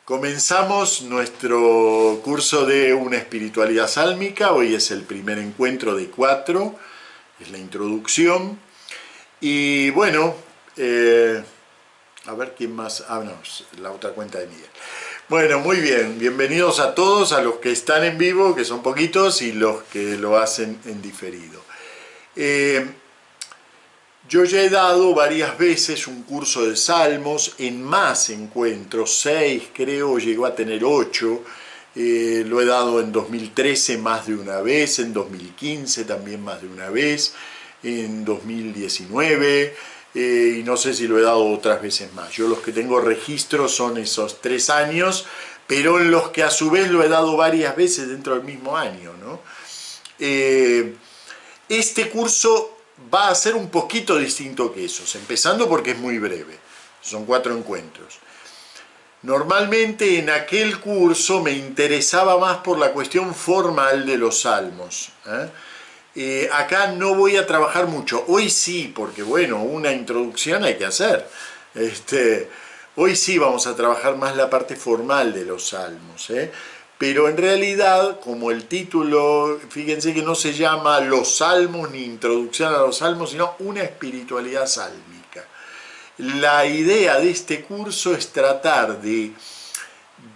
Comenzamos nuestro curso de una espiritualidad sálmica. Hoy es el primer encuentro de 4, es la introducción. Y bueno, a ver quién más. No, la otra cuenta de Miguel. Bueno, muy bien, bienvenidos a todos, a los que están en vivo, que son poquitos, y los que lo hacen en diferido. Yo ya he dado varias veces un curso de salmos en más encuentros, 6 creo, llegó a tener 8. Lo he dado en 2013 más de una vez, en 2015 también más de una vez, en 2019, y no sé si lo he dado otras veces más. Yo los que tengo registro son esos 3 años, pero en los que a su vez lo he dado varias veces dentro del mismo año, ¿no? Este curso va a ser un poquito distinto que esos, empezando porque es muy breve, son 4 encuentros. Normalmente en aquel curso me interesaba más por la cuestión formal de los salmos. Acá no voy a trabajar mucho, hoy sí, porque bueno, una introducción hay que hacer. Hoy sí vamos a trabajar más la parte formal de los salmos, pero en realidad, como el título, fíjense que no se llama Los Salmos ni Introducción a los Salmos, sino Una Espiritualidad Sálmica. La idea de este curso es tratar de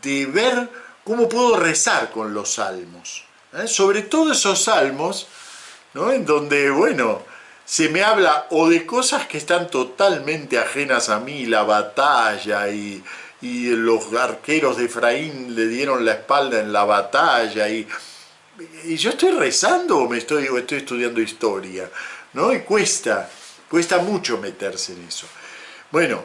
ver cómo puedo rezar con los salmos. Sobre todo esos salmos, ¿no?, en donde, bueno, se me habla o de cosas que están totalmente ajenas a mí, la batalla y los arqueros de Efraín le dieron la espalda en la batalla, y yo estoy rezando o estoy estudiando historia, ¿no? Y cuesta mucho meterse en eso. Bueno,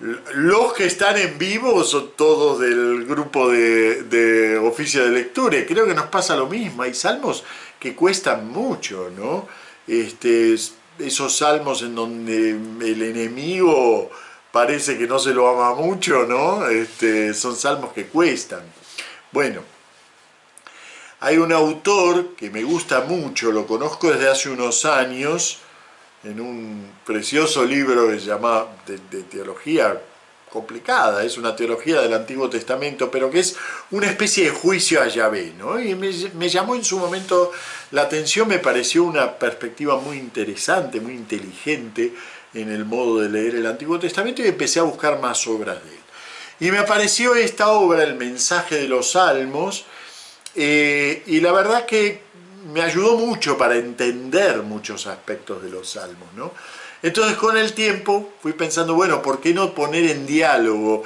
los que están en vivo son todos del grupo de oficio de lectura, y creo que nos pasa lo mismo. Hay salmos que cuestan mucho, ¿no? Esos salmos en donde el enemigo parece que no se lo ama mucho, ¿no? Son salmos que cuestan. Bueno, hay un autor que me gusta mucho, lo conozco desde hace unos años, en un precioso libro que se llama de teología complicada, es una teología del Antiguo Testamento, pero que es una especie de juicio a Yahvé, ¿no? Y me llamó en su momento la atención, me pareció una perspectiva muy interesante, muy inteligente en el modo de leer el Antiguo Testamento, y empecé a buscar más obras de él. Y me apareció esta obra, El Mensaje de los Salmos, y la verdad que me ayudó mucho para entender muchos aspectos de los salmos, ¿no? Entonces con el tiempo fui pensando, bueno, ¿por qué no poner en diálogo?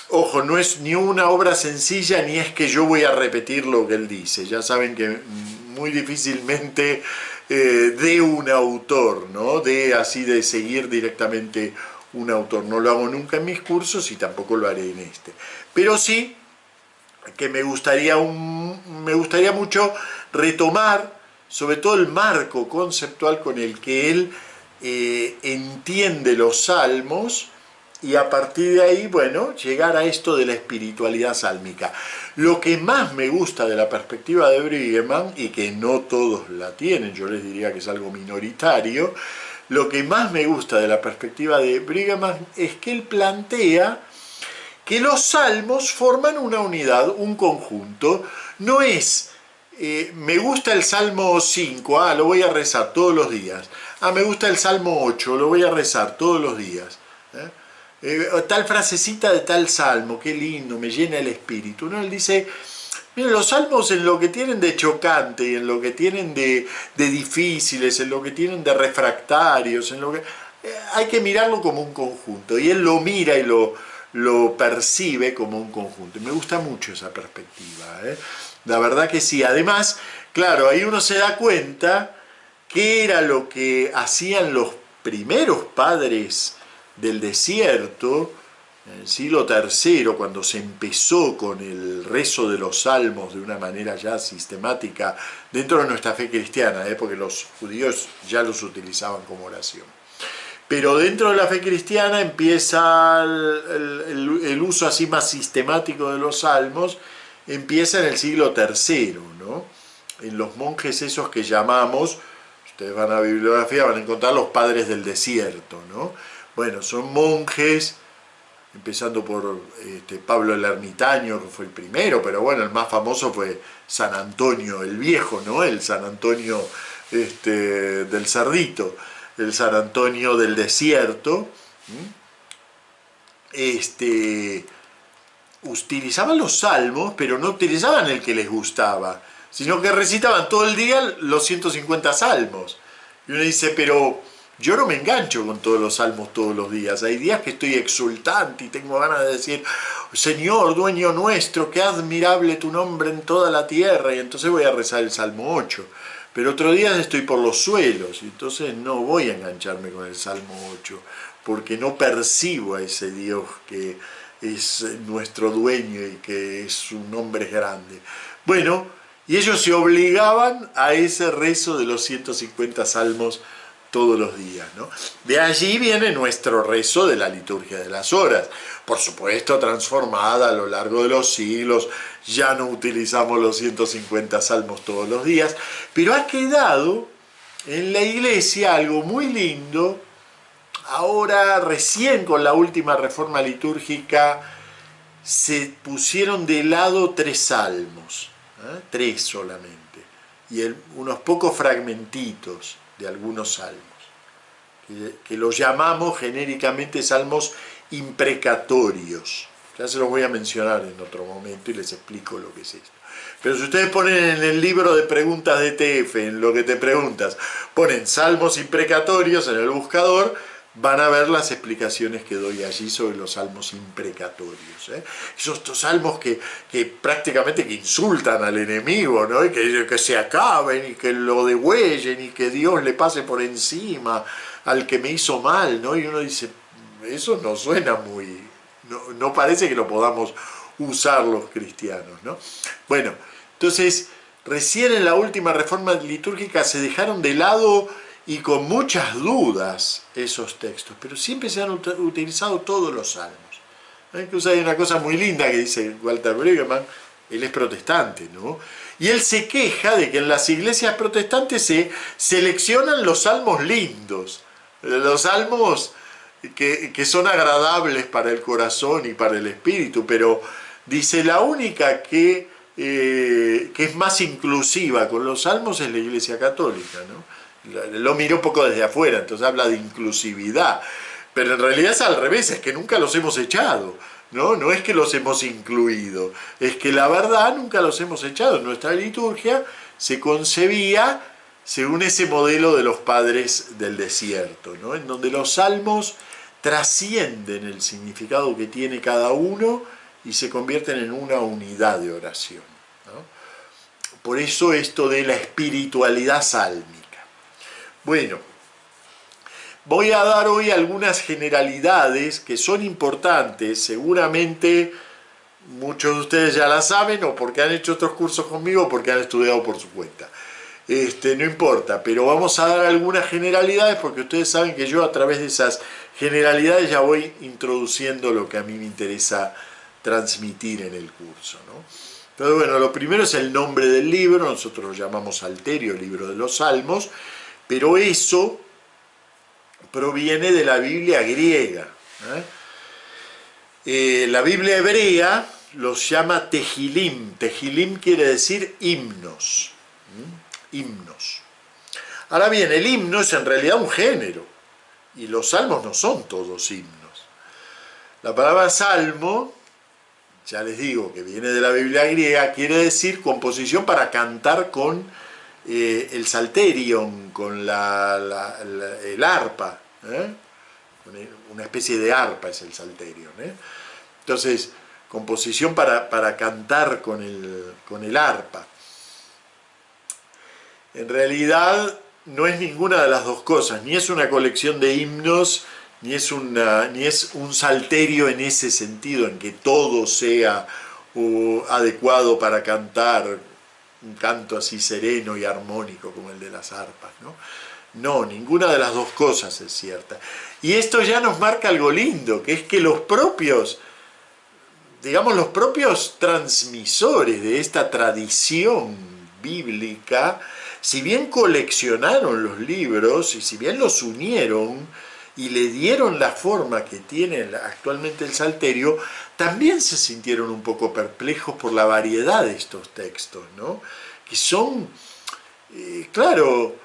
Ojo, no es ni una obra sencilla, ni es que yo voy a repetir lo que él dice. Ya saben que muy difícilmente de un autor, ¿no? De seguir directamente un autor. No lo hago nunca en mis cursos y tampoco lo haré en este. Pero sí que me gustaría mucho retomar sobre todo el marco conceptual con el que él entiende los salmos, y a partir de ahí, bueno, llegar a esto de la espiritualidad sálmica. Lo que más me gusta de la perspectiva de Brueggemann, y que no todos la tienen, yo les diría que es algo minoritario, lo que más me gusta de la perspectiva de Brueggemann es que él plantea que los salmos forman una unidad, un conjunto. No es, me gusta el Salmo 5, lo voy a rezar todos los días. Me gusta el Salmo 8, lo voy a rezar todos los días. Tal frasecita de tal salmo, qué lindo, me llena el espíritu. ¿No? Él dice, miren, los salmos en lo que tienen de chocante, y en lo que tienen de difíciles, en lo que tienen de refractarios, en lo que hay que mirarlo como un conjunto. Y él lo mira y lo percibe como un conjunto. Y me gusta mucho esa perspectiva, La verdad que sí. Además, claro, ahí uno se da cuenta qué era lo que hacían los primeros padres del desierto en el siglo III, cuando se empezó con el rezo de los salmos de una manera ya sistemática dentro de nuestra fe cristiana, porque los judíos ya los utilizaban como oración. Pero dentro de la fe cristiana empieza el uso así más sistemático de los salmos, empieza en el siglo III, ¿no? En los monjes esos que llamamos, ustedes van a la bibliografía, van a encontrar los padres del desierto, ¿no? Bueno, son monjes empezando por Pablo el Ermitaño, que fue el primero, pero bueno, el más famoso fue San Antonio el Viejo, ¿no? El San Antonio del Cerdito, el San Antonio del Desierto. Utilizaban los salmos, pero no utilizaban el que les gustaba, sino que recitaban todo el día los 150 salmos. Y uno dice, pero yo no me engancho con todos los salmos todos los días. Hay días que estoy exultante y tengo ganas de decir, Señor, dueño nuestro, qué admirable tu nombre en toda la tierra, y entonces voy a rezar el Salmo 8. Pero otro día estoy por los suelos, y entonces no voy a engancharme con el Salmo 8, porque no percibo a ese Dios que es nuestro dueño y que su nombre es grande. Bueno, y ellos se obligaban a ese rezo de los 150 salmos todos los días, ¿no? De allí viene nuestro rezo de la liturgia de las horas, por supuesto transformada a lo largo de los siglos. Ya no utilizamos los 150 salmos todos los días, pero ha quedado en la iglesia algo muy lindo. Ahora, recién con la última reforma litúrgica, se pusieron de lado 3 salmos, 3 solamente, y unos pocos fragmentitos de algunos salmos, que los llamamos genéricamente salmos imprecatorios. Ya se los voy a mencionar en otro momento y les explico lo que es esto. Pero si ustedes ponen en el libro de preguntas de TF, en lo que te preguntas, ponen salmos imprecatorios en el buscador, van a ver las explicaciones que doy allí sobre los salmos imprecatorios. Esos salmos que prácticamente que insultan al enemigo, ¿no? Y que se acaben y que lo degüellen y que Dios le pase por encima al que me hizo mal, ¿no? Y uno dice, eso no suena muy... no parece que lo podamos usar los cristianos, ¿no? Bueno, entonces, recién en la última reforma litúrgica se dejaron de lado y con muchas dudas esos textos, pero siempre se han utilizado todos los salmos. Incluso hay una cosa muy linda que dice Walter Brueggemann, él es protestante, ¿no? Y él se queja de que en las iglesias protestantes se seleccionan los salmos lindos, los salmos que son agradables para el corazón y para el espíritu, pero dice, la única que es más inclusiva con los salmos es la Iglesia Católica, ¿no? Lo miró un poco desde afuera, entonces habla de inclusividad, pero en realidad es al revés, es que nunca los hemos echado, ¿no? No es que los hemos incluido, es que la verdad nunca los hemos echado. Nuestra liturgia se concebía según ese modelo de los padres del desierto, ¿no? En donde los salmos trascienden el significado que tiene cada uno y se convierten en una unidad de oración, ¿no? Por eso esto de la espiritualidad sálmica. Bueno, voy a dar hoy algunas generalidades que son importantes, seguramente muchos de ustedes ya las saben, o porque han hecho otros cursos conmigo o porque han estudiado por su cuenta. No importa, pero vamos a dar algunas generalidades porque ustedes saben que yo a través de esas generalidades ya voy introduciendo lo que a mí me interesa transmitir en el curso, ¿no? Entonces, bueno, lo primero es el nombre del libro, nosotros lo llamamos Salterio, libro de los Salmos, pero eso proviene de la Biblia griega. La Biblia hebrea los llama Tehilim. Tehilim quiere decir himnos. Himnos. Ahora bien, el himno es en realidad un género, y los salmos no son todos himnos. La palabra salmo, ya les digo que viene de la Biblia griega, quiere decir composición para cantar con el salterion, con el arpa, una especie de arpa es el salterion. Entonces, composición para cantar con el arpa. En realidad no es ninguna de las dos cosas, ni es una colección de himnos, ni es un salterio en ese sentido, en que todo sea adecuado para cantar, un canto así sereno y armónico como el de las arpas, ¿no? No, ninguna de las dos cosas es cierta. Y esto ya nos marca algo lindo, que es que los propios transmisores de esta tradición bíblica, si bien coleccionaron los libros y si bien los unieron, y le dieron la forma que tiene actualmente el Salterio, también se sintieron un poco perplejos por la variedad de estos textos, ¿no? Que son, claro,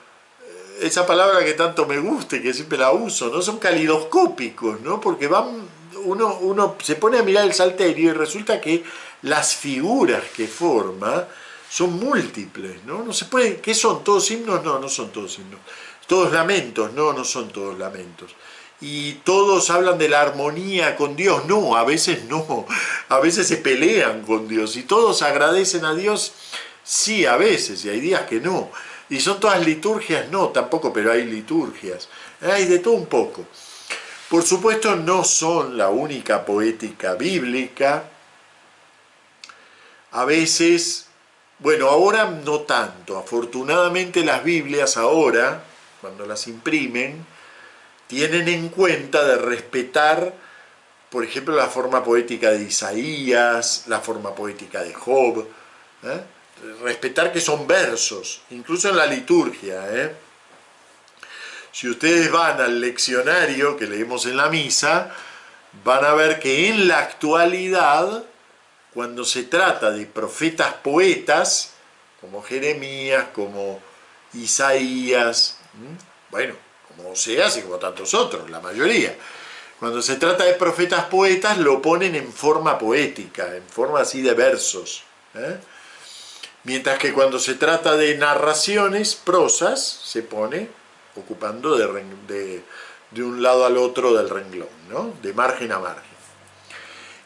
esa palabra que tanto me gusta y que siempre la uso, ¿no? Son calidoscópicos, ¿no? Porque uno se pone a mirar el Salterio y resulta que las figuras que forma son múltiples, ¿no? No se puede, ¿qué son? ¿Todos himnos? No, no son todos himnos. ¿Todos lamentos? No, no son todos lamentos. ¿Y todos hablan de la armonía con Dios? No, a veces no. A veces se pelean con Dios. ¿Y todos agradecen a Dios? Sí, a veces, y hay días que no. ¿Y son todas liturgias? No, tampoco, pero hay liturgias. Hay de todo un poco. Por supuesto, no son la única poética bíblica. A veces, bueno, ahora no tanto. Afortunadamente las Biblias ahora, cuando las imprimen, tienen en cuenta de respetar, por ejemplo, la forma poética de Isaías, la forma poética de Job, ¿eh? Respetar que son versos, incluso en la liturgia, ¿eh? Si ustedes van al leccionario que leemos en la misa, van a ver que en la actualidad, cuando se trata de profetas poetas, como Jeremías, como Isaías, bueno, como Oseas y como tantos otros, la mayoría, cuando se trata de profetas poetas lo ponen en forma poética, en forma así de versos, ¿eh? Mientras que cuando se trata de narraciones, prosas, se pone ocupando de un lado al otro del renglón, ¿no? De margen a margen.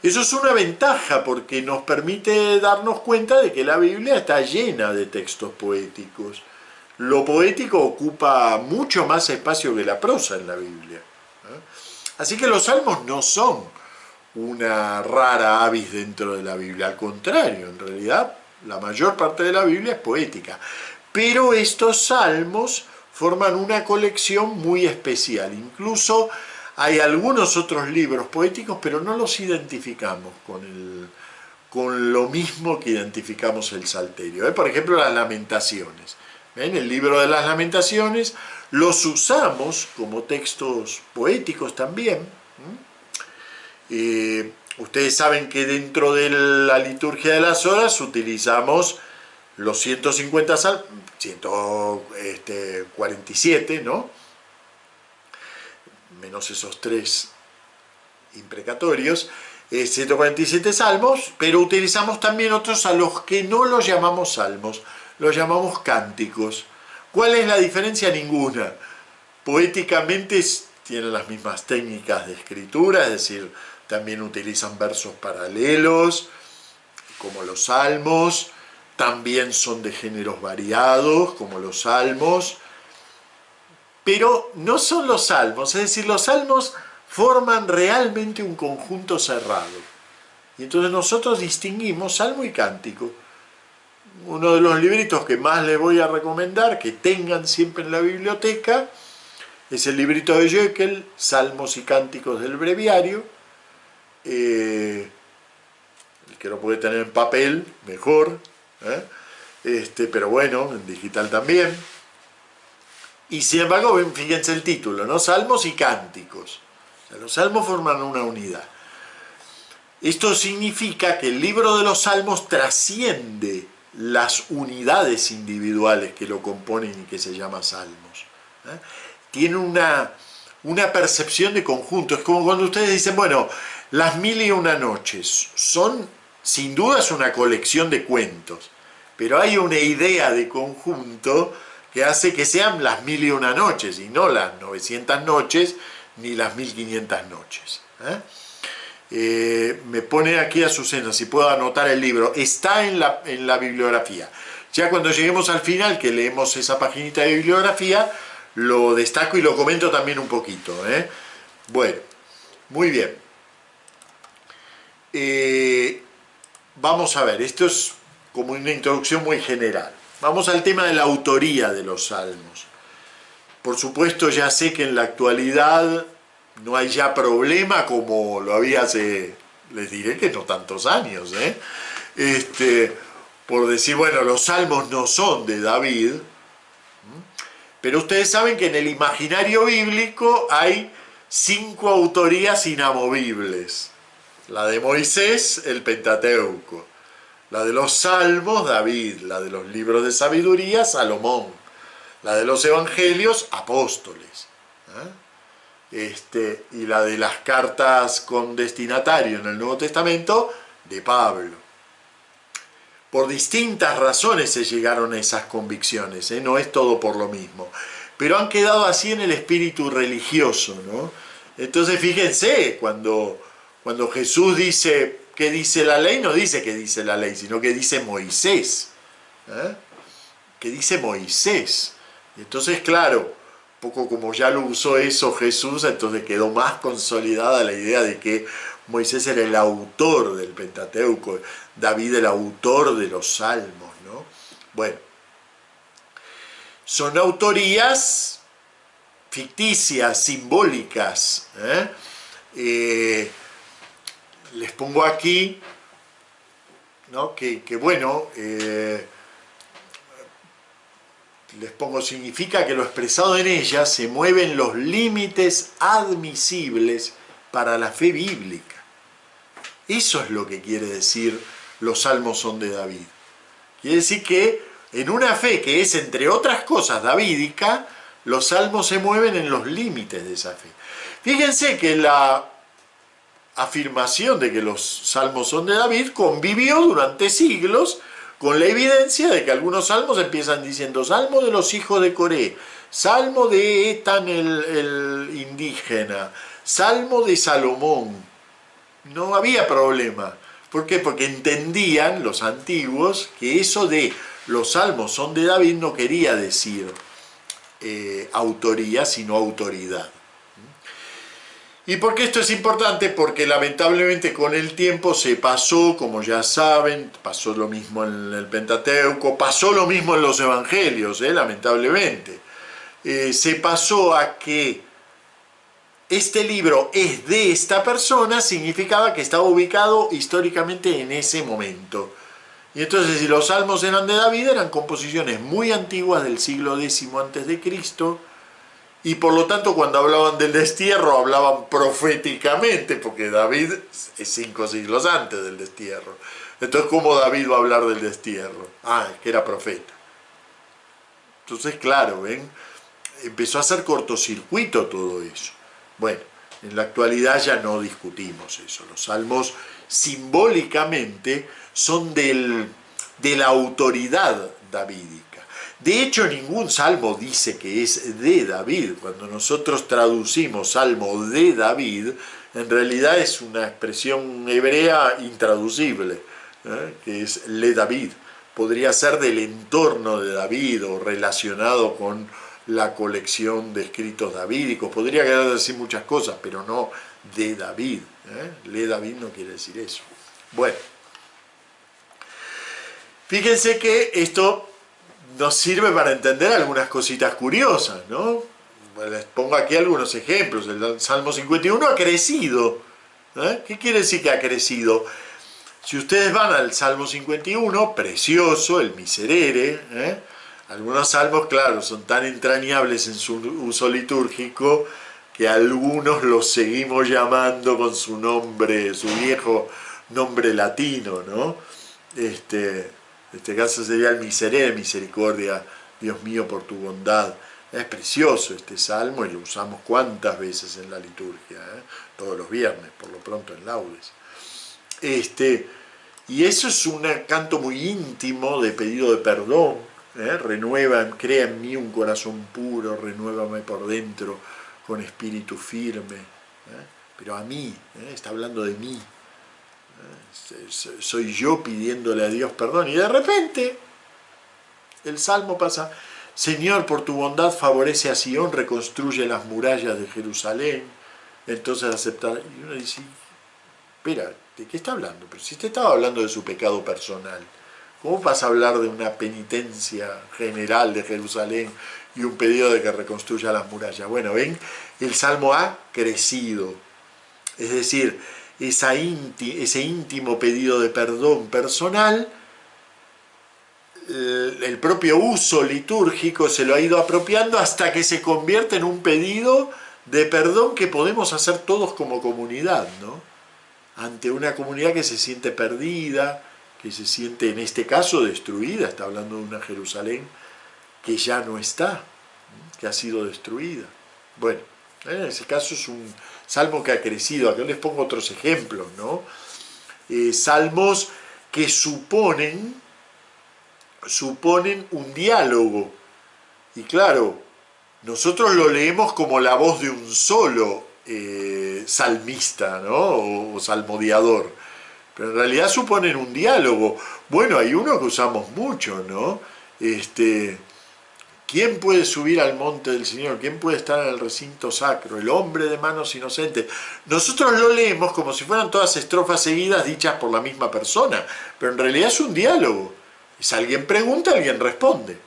Eso es una ventaja porque nos permite darnos cuenta de que la Biblia está llena de textos poéticos. Lo poético ocupa mucho más espacio que la prosa en la Biblia, ¿eh? Así que los salmos no son una rara avis dentro de la Biblia, al contrario, en realidad la mayor parte de la Biblia es poética. Pero estos salmos forman una colección muy especial. Incluso hay algunos otros libros poéticos, pero no los identificamos con lo mismo que identificamos el Salterio, ¿eh? Por ejemplo, las Lamentaciones. ¿Ven? El libro de las Lamentaciones los usamos como textos poéticos también. Ustedes saben que dentro de la liturgia de las horas utilizamos los 150 salmos, 147, ¿no? Menos esos 3 imprecatorios, 147 salmos, pero utilizamos también otros a los que no los llamamos salmos, los llamamos cánticos. ¿Cuál es la diferencia? Ninguna. Poéticamente tienen las mismas técnicas de escritura, es decir, también utilizan versos paralelos, como los salmos, también son de géneros variados, como los salmos, pero no son los salmos, es decir, los salmos forman realmente un conjunto cerrado. Y entonces nosotros distinguimos salmo y cántico. Uno de los libritos que más les voy a recomendar, que tengan siempre en la biblioteca, es el librito de Jekyll, Salmos y Cánticos del Breviario. El que lo puede tener en papel, mejor, ¿eh? Pero bueno, en digital también. Y sin embargo, fíjense el título, ¿no? Salmos y Cánticos. O sea, los salmos forman una unidad. Esto significa que el libro de los salmos trasciende las unidades individuales que lo componen y que se llama salmos, ¿eh? Tiene una percepción de conjunto. Es como cuando ustedes dicen, bueno, las 1001 noches son, sin duda, es una colección de cuentos, pero hay una idea de conjunto que hace que sean las 1001 noches y no las 900 noches ni las 1500 noches, me pone aquí Azucena, si puedo anotar el libro, está en la bibliografía. Ya cuando lleguemos al final, que leemos esa paginita de bibliografía, lo destaco y lo comento también un poquito, Bueno, muy bien. Vamos a ver, esto es como una introducción muy general. Vamos al tema de la autoría de los salmos. Por supuesto, ya sé que en la actualidad no hay ya problema como lo había hace, les diré que no tantos años, por decir, bueno, los salmos no son de David, pero ustedes saben que en el imaginario bíblico hay 5 autorías inamovibles. La de Moisés, el Pentateuco. La de los Salmos, David. La de los libros de sabiduría, Salomón. La de los Evangelios, apóstoles. Y la de las cartas con destinatario en el Nuevo Testamento, de Pablo. Por distintas razones se llegaron a esas convicciones, no es todo por lo mismo, pero han quedado así en el espíritu religioso, ¿no? Entonces fíjense, cuando Jesús dice ¿qué dice la ley? No dice qué dice la ley, sino que dice Moisés, que dice Moisés. Y entonces, claro, poco como ya lo usó eso Jesús, entonces quedó más consolidada la idea de que Moisés era el autor del Pentateuco, David el autor de los Salmos, ¿no? Bueno, son autorías ficticias, simbólicas. Les pongo aquí, ¿no? que bueno, les pongo, significa que lo expresado en ellas se mueven los límites admisibles para la fe bíblica. Eso es lo que quiere decir los salmos son de David. Quiere decir que en una fe que es, entre otras cosas, davídica, los salmos se mueven en los límites de esa fe. Fíjense que la afirmación de que los salmos son de David convivió durante siglos con la evidencia de que algunos salmos empiezan diciendo salmo de los hijos de Coré, salmo de Etán el indígena, salmo de Salomón. No había problema. ¿Por qué? Porque entendían los antiguos que eso de los salmos son de David no quería decir autoría, sino autoridad. ¿Y por qué esto es importante? Porque lamentablemente con el tiempo se pasó, como ya saben, pasó lo mismo en el Pentateuco, pasó lo mismo en los Evangelios, lamentablemente. Se pasó a que este libro es de esta persona, significaba que estaba ubicado históricamente en ese momento. Y entonces, si los salmos eran de David, eran composiciones muy antiguas del siglo X a.C., y por lo tanto cuando hablaban del destierro hablaban proféticamente, porque David es 5 siglos antes del destierro. Entonces, ¿cómo David va a hablar del destierro? Es que era profeta. Entonces, claro, ¿ven? Empezó a hacer cortocircuito todo eso. Bueno, en la actualidad ya no discutimos eso. Los salmos simbólicamente son de la autoridad davídica. De hecho, ningún salmo dice que es de David. Cuando nosotros traducimos salmo de David, en realidad es una expresión hebrea intraducible, que es le David. Podría ser del entorno de David o relacionado con la colección de escritos davídicos. Podría querer decir muchas cosas, pero no de David. Le David no quiere decir eso. Bueno, fíjense que esto nos sirve para entender algunas cositas curiosas, ¿no? Les pongo aquí algunos ejemplos. El Salmo 51 ha crecido. ¿Qué quiere decir que ha crecido? Si ustedes van al Salmo 51, precioso, el Miserere, algunos salmos, claro, son tan entrañables en su uso litúrgico que algunos los seguimos llamando con su nombre, su viejo nombre latino, ¿no? En este caso sería el Miserere, misericordia, Dios mío, por tu bondad. Es precioso este salmo y lo usamos cuántas veces en la liturgia, todos los viernes, por lo pronto en laudes. Y eso es un canto muy íntimo de pedido de perdón. Crea en mí un corazón puro, renuévame por dentro con espíritu firme. Pero a mí, está hablando de mí. Soy yo pidiéndole a Dios perdón, y de repente el salmo pasa: Señor, por tu bondad favorece a Sion, reconstruye las murallas de Jerusalén. Entonces aceptar, y uno dice, espera, ¿de qué está hablando? Pero si te estaba hablando de su pecado personal, ¿cómo vas a hablar de una penitencia general de Jerusalén y un pedido de que reconstruya las murallas? Bueno, ven, el salmo ha crecido, es decir, ese íntimo pedido de perdón personal, el propio uso litúrgico se lo ha ido apropiando hasta que se convierte en un pedido de perdón que podemos hacer todos como comunidad, ¿no? Ante una comunidad que se siente perdida, que se siente en este caso destruida, está hablando de una Jerusalén que ya no está, que ha sido destruida. Bueno, en ese caso es un salmo que ha crecido. Acá les pongo otros ejemplos, ¿no? Salmos que suponen un diálogo. Y claro, nosotros lo leemos como la voz de un solo salmista, ¿no? O salmodiador. Pero en realidad suponen un diálogo. Bueno, hay uno que usamos mucho, ¿no? ¿Quién puede subir al monte del Señor? ¿Quién puede estar en el recinto sacro? El hombre de manos inocentes. Nosotros lo leemos como si fueran todas estrofas seguidas dichas por la misma persona, pero en realidad es un diálogo. Es alguien pregunta, alguien responde.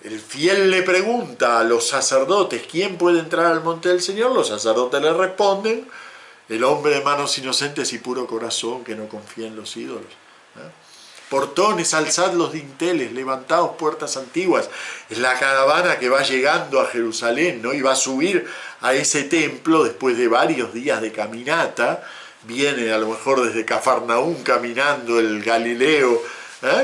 El fiel le pregunta a los sacerdotes quién puede entrar al monte del Señor, los sacerdotes le responden, el hombre de manos inocentes y puro corazón que no confía en los ídolos. Portones, alzad los dinteles, levantaos puertas antiguas. Es la caravana que va llegando a Jerusalén, ¿no? Y va a subir a ese templo después de varios días de caminata. Viene a lo mejor desde Cafarnaúm caminando el Galileo,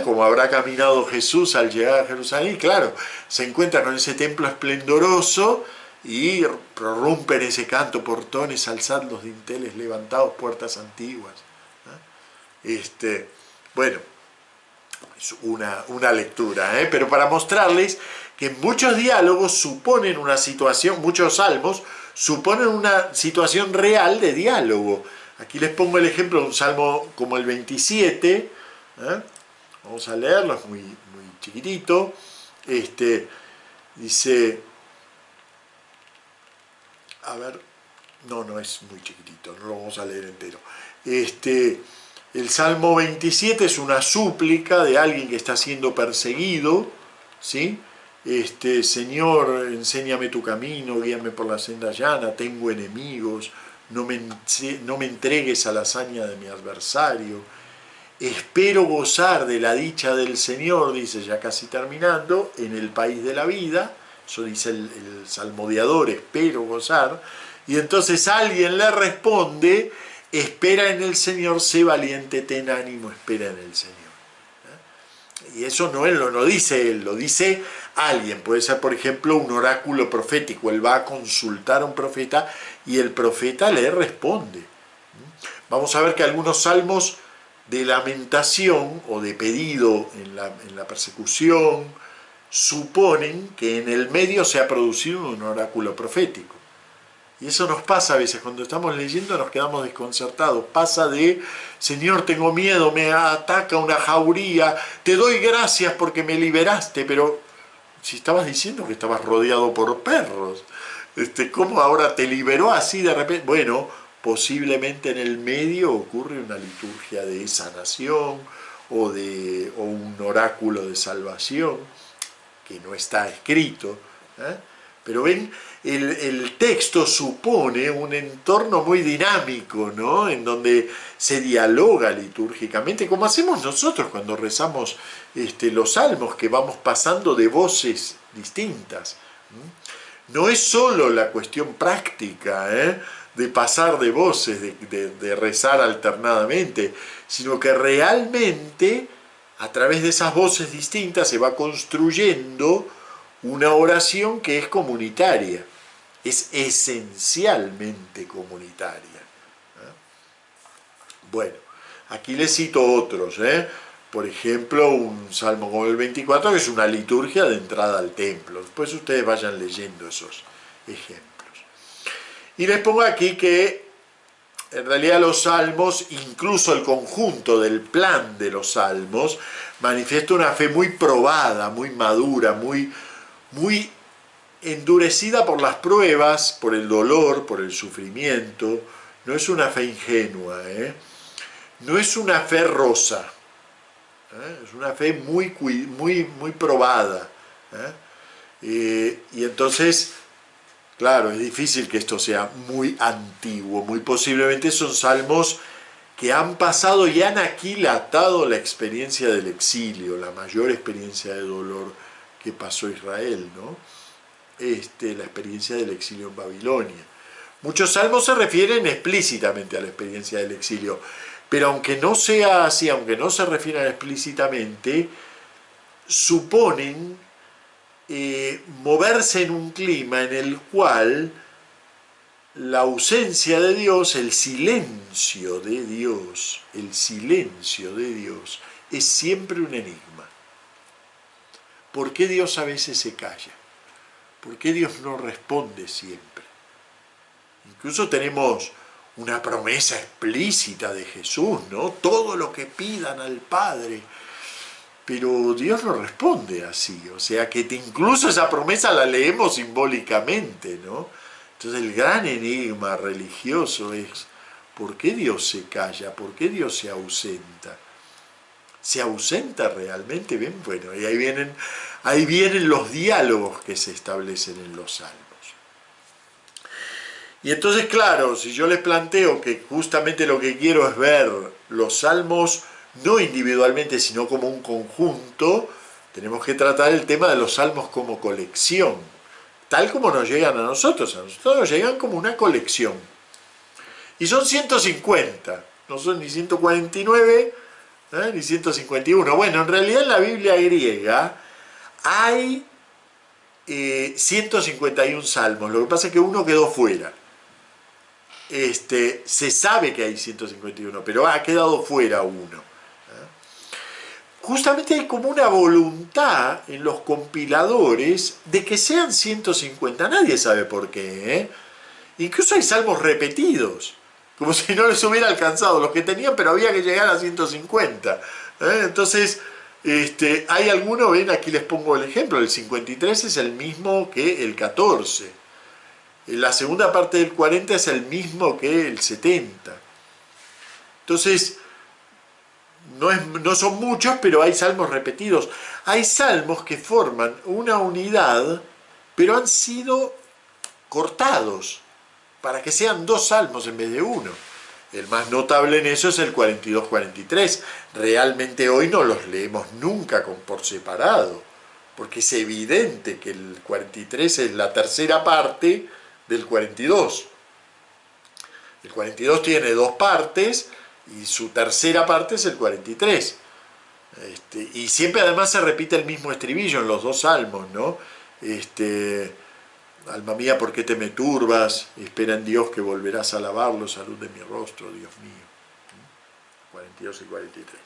como habrá caminado Jesús al llegar a Jerusalén. Y claro, se encuentra con ese templo esplendoroso y prorrumpen ese canto: portones, alzad los dinteles, levantaos puertas antiguas. Bueno, es una lectura, pero para mostrarles que muchos diálogos suponen una situación, muchos salmos suponen una situación real de diálogo. Aquí les pongo el ejemplo de un salmo como el 27, vamos a leerlo, es muy chiquitito. Dice, a ver, no es muy chiquitito, no lo vamos a leer entero. El Salmo 27 es una súplica de alguien que está siendo perseguido, ¿sí? Señor, enséñame tu camino, guíame por la senda llana, tengo enemigos, no me entregues a la hazaña de mi adversario. Espero gozar de la dicha del Señor, dice ya casi terminando, en el país de la vida. Eso dice el salmodiador, espero gozar. Y entonces alguien le responde: espera en el Señor, sé valiente, ten ánimo, espera en el Señor. Y eso no él lo dice él, lo dice alguien. Puede ser, por ejemplo, un oráculo profético. Él va a consultar a un profeta y el profeta le responde. Vamos a ver que algunos salmos de lamentación o de pedido en la persecución suponen que en el medio se ha producido un oráculo profético. Y eso nos pasa a veces, cuando estamos leyendo nos quedamos desconcertados. Pasa de, Señor, tengo miedo, me ataca una jauría, te doy gracias porque me liberaste, pero si estabas diciendo que estabas rodeado por perros, ¿cómo ahora te liberó así de repente? Bueno, posiblemente en el medio ocurre una liturgia de sanación o un oráculo de salvación que no está escrito, pero ven, el texto supone un entorno muy dinámico, ¿no? En donde se dialoga litúrgicamente, como hacemos nosotros cuando rezamos los salmos, que vamos pasando de voces distintas. No es solo la cuestión práctica, de pasar de voces, de rezar alternadamente, sino que realmente a través de esas voces distintas se va construyendo una oración que es comunitaria, es esencialmente comunitaria. Bueno, aquí les cito otros, por ejemplo, un salmo como el 24, que es una liturgia de entrada al templo. Después ustedes vayan leyendo esos ejemplos. Y les pongo aquí que en realidad los salmos, incluso el conjunto del plan de los salmos, manifiesta una fe muy probada, muy madura, muy endurecida por las pruebas, por el dolor, por el sufrimiento. No es una fe ingenua, no es una fe rosa, es una fe muy probada. Y entonces, claro, es difícil que esto sea muy antiguo. Muy posiblemente son salmos que han pasado y han aquilatado la experiencia del exilio, la mayor experiencia de dolor que pasó Israel, ¿no? la experiencia del exilio en Babilonia. Muchos salmos se refieren explícitamente a la experiencia del exilio, pero aunque no sea así, aunque no se refieran explícitamente, suponen moverse en un clima en el cual la ausencia de Dios, el silencio de Dios, es siempre un enigma. ¿Por qué Dios a veces se calla? ¿Por qué Dios no responde siempre? Incluso tenemos una promesa explícita de Jesús, ¿no? Todo lo que pidan al Padre. Pero Dios no responde así, o sea que incluso esa promesa la leemos simbólicamente, ¿no? Entonces el gran enigma religioso es, ¿por qué Dios se calla? ¿Por qué Dios se ausenta? ¿Se ausenta realmente? Bien, bueno, y ahí vienen los diálogos que se establecen en los salmos. Y entonces, claro, si yo les planteo que justamente lo que quiero es ver los salmos no individualmente, sino como un conjunto, tenemos que tratar el tema de los salmos como colección, tal como nos llegan a nosotros nos llegan como una colección. Y son 150, no son ni 149, ni 151. Bueno, en realidad en la Biblia griega hay 151 salmos, lo que pasa es que uno quedó fuera. Se sabe que hay 151, pero ha quedado fuera uno. Justamente hay como una voluntad en los compiladores de que sean 150, nadie sabe por qué, Incluso hay salmos repetidos, como si no les hubiera alcanzado los que tenían, pero había que llegar a 150. Entonces, hay algunos, ven, aquí les pongo el ejemplo, el 53 es el mismo que el 14. La segunda parte del 40 es el mismo que el 70. Entonces, no son muchos, pero hay salmos repetidos. Hay salmos que forman una unidad, pero han sido cortados para que sean dos salmos en vez de uno. El más notable en eso es el 42-43. Realmente hoy no los leemos nunca por separado, porque es evidente que el 43 es la tercera parte del 42. El 42 tiene dos partes y su tercera parte es el 43. Y siempre además se repite el mismo estribillo en los dos salmos, ¿no? Alma mía, ¿por qué te me turbas? Espera en Dios que volverás a alabarlo, salud de mi rostro, Dios mío. 42 y 43.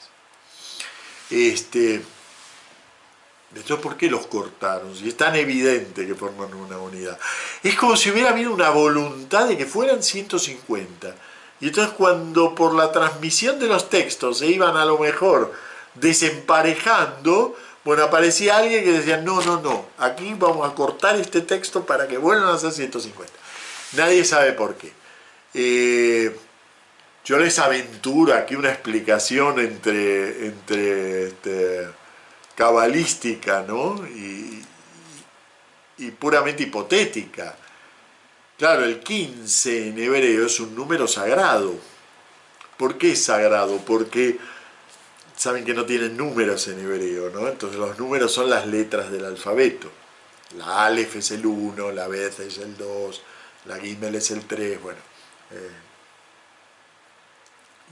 Entonces, ¿por qué los cortaron? Si es tan evidente que forman una unidad. Es como si hubiera habido una voluntad de que fueran 150. Y entonces cuando por la transmisión de los textos se iban a lo mejor desemparejando, bueno, aparecía alguien que decía, no, aquí vamos a cortar este texto para que vuelvan a ser 150. Nadie sabe por qué. Yo les aventuro aquí una explicación entre cabalística, ¿no? y puramente hipotética. Claro, el 15 en hebreo es un número sagrado. ¿Por qué es sagrado? Porque saben que no tienen números en hebreo, ¿no? Entonces los números son las letras del alfabeto. La Aleph es el 1, la Bet es el 2, la Gimel es el 3, bueno.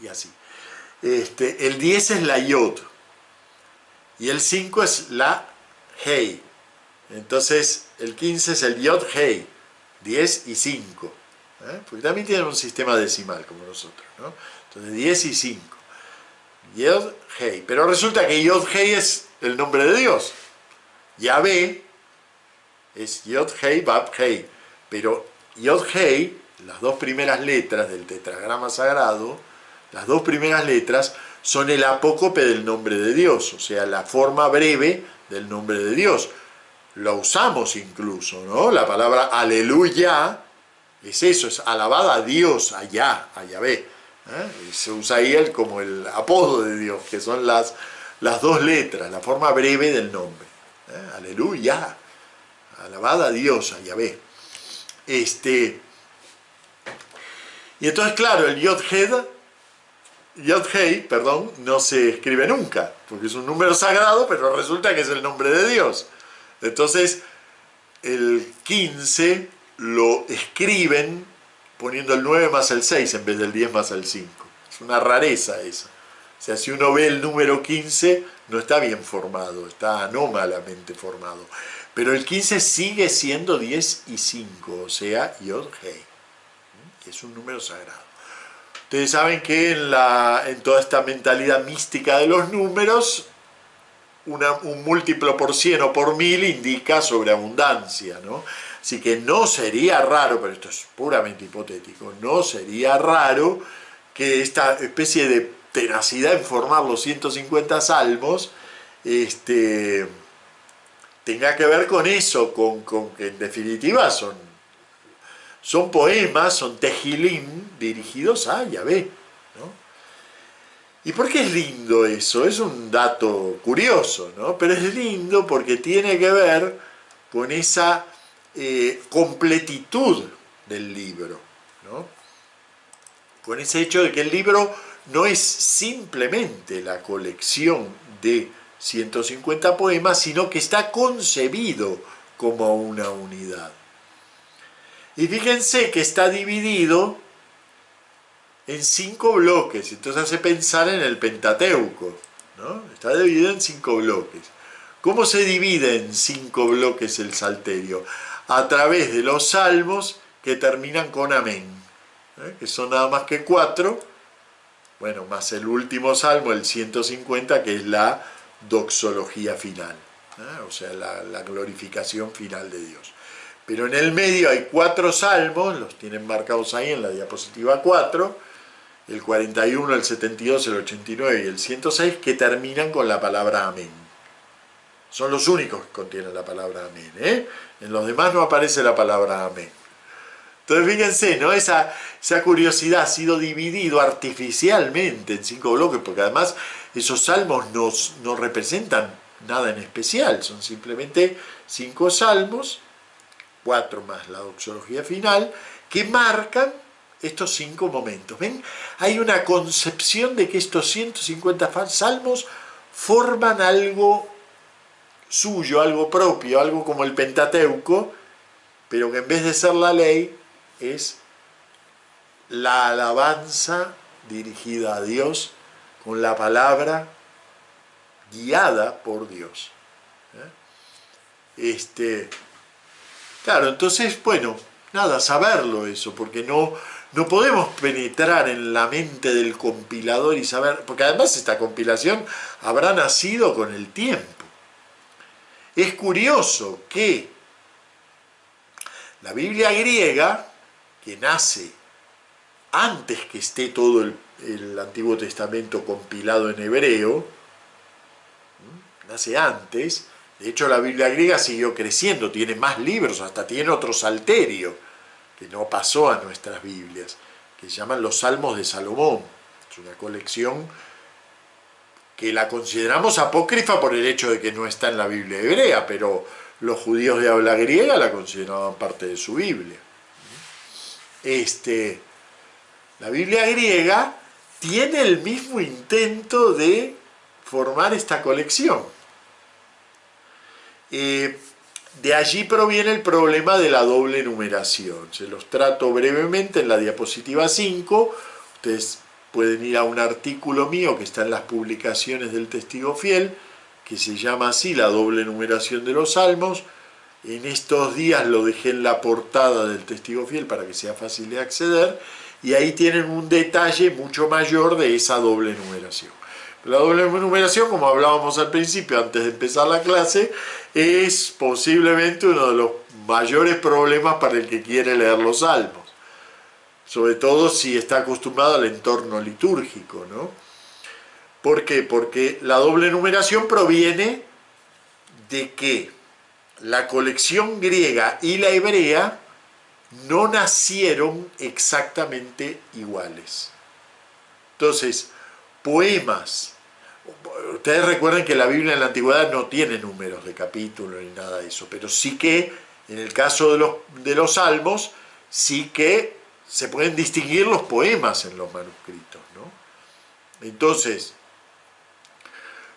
Y así. El 10 es la Yod. Y el 5 es la Hei. Entonces el 15 es el Yod Hei. 10 y 5. Porque también tienen un sistema decimal como nosotros, ¿no? Entonces 10 y 5. Yod Hei. Pero resulta que Yod Hei es el nombre de Dios. Yahvé es Yod Hei Bab Hei. Pero Yod Hei, las dos primeras letras del tetragrama sagrado, las dos primeras letras son el apócope del nombre de Dios, o sea, la forma breve del nombre de Dios. Lo usamos incluso, ¿no? La palabra aleluya es eso, es alabada a Dios, a Yahvé. Se usa ahí como el apodo de Dios, que son las dos letras, la forma breve del nombre. Aleluya, alabada a Dios, a Yahvé. Y entonces, claro, el Yod-Hei, no se escribe nunca, porque es un número sagrado, pero resulta que es el nombre de Dios. Entonces, el 15 lo escriben poniendo el 9 más el 6 en vez del 10 más el 5. Es una rareza esa. O sea, si uno ve el número 15, no está bien formado, está anómalamente formado. Pero el 15 sigue siendo 10 y 5, o sea, Yod-Hei. Es un número sagrado. Ustedes saben que en toda esta mentalidad mística de los números, un múltiplo por 100 o por 1000 indica sobreabundancia, ¿no? Así que no sería raro, pero esto es puramente hipotético, no sería raro que esta especie de tenacidad en formar los 150 salmos tenga que ver con eso, con que en definitiva son poemas, son tejilim dirigidos a Yahvé, ¿no? ¿Y por qué es lindo eso? Es un dato curioso, ¿no? Pero es lindo porque tiene que ver con esa completitud del libro, ¿no? Con ese hecho de que el libro no es simplemente la colección de 150 poemas, sino que está concebido como una unidad. Y fíjense que está dividido en 5 bloques, entonces hace pensar en el Pentateuco, ¿no? Está dividido en 5 bloques. ¿Cómo se divide en 5 bloques el Salterio? A través de los salmos que terminan con amén, que son nada más que 4, bueno, más el último salmo, el 150, que es la doxología final, o sea, la glorificación final de Dios. Pero en el medio hay 4 salmos, los tienen marcados ahí en la diapositiva 4, el 41, el 72, el 89 y el 106, que terminan con la palabra amén. Son los únicos que contienen la palabra amén, En los demás no aparece la palabra amén. Entonces fíjense, ¿no? Esa curiosidad ha sido dividido artificialmente en 5 bloques, porque además esos salmos no representan nada en especial, son simplemente 5 salmos, 4 más la doxología final, que marcan estos 5 momentos. ¿Ven? Hay una concepción de que estos 150 salmos forman algo suyo, algo propio, algo como el Pentateuco, pero que en vez de ser la ley, es la alabanza dirigida a Dios con la palabra guiada por Dios. Claro, entonces, bueno, nada, saberlo eso, porque no podemos penetrar en la mente del compilador y saber, porque además esta compilación habrá nacido con el tiempo. Es curioso que la Biblia griega, que nace antes que esté todo el Antiguo Testamento compilado en hebreo, nace antes. De hecho, la Biblia griega siguió creciendo, tiene más libros, hasta tiene otro salterio, que no pasó a nuestras Biblias, que se llaman los Salmos de Salomón. Es una colección que la consideramos apócrifa por el hecho de que no está en la Biblia hebrea, pero los judíos de habla griega la consideraban parte de su Biblia. La Biblia griega tiene el mismo intento de formar esta colección. De allí proviene el problema de la doble numeración. Se los trato brevemente en la diapositiva 5. Ustedes pueden ir a un artículo mío que está en las publicaciones del Testigo Fiel, que se llama así, la doble numeración de los salmos. En estos días lo dejé en la portada del Testigo Fiel para que sea fácil de acceder, y ahí tienen un detalle mucho mayor de esa doble numeración. La doble numeración, como hablábamos al principio, antes de empezar la clase, es posiblemente uno de los mayores problemas para el que quiere leer los salmos. Sobre todo si está acostumbrado al entorno litúrgico, ¿no? ¿Por qué? Porque la doble numeración proviene de que la colección griega y la hebrea no nacieron exactamente iguales. Entonces, poemas. Ustedes recuerden que la Biblia en la antigüedad no tiene números de capítulos ni nada de eso, pero sí que en el caso de los salmos, sí que se pueden distinguir los poemas en los manuscritos, ¿no? Entonces,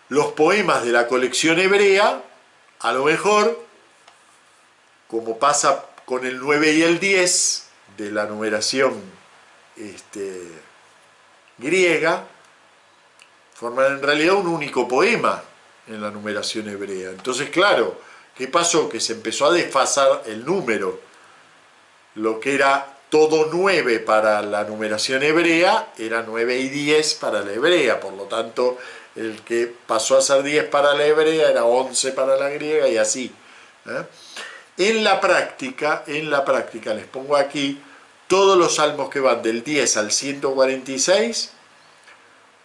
los poemas de la colección hebrea, a lo mejor como pasa con el 9 y el 10 de la numeración griega, forman en realidad un único poema en la numeración hebrea. Entonces, claro, ¿qué pasó? Que se empezó a desfasar el número. Lo que era todo 9 para la numeración hebrea, era 9 y 10 para la hebrea. Por lo tanto, el que pasó a ser 10 para la hebrea era 11 para la griega y así. En la práctica, les pongo aquí todos los salmos que van del 10 al 146.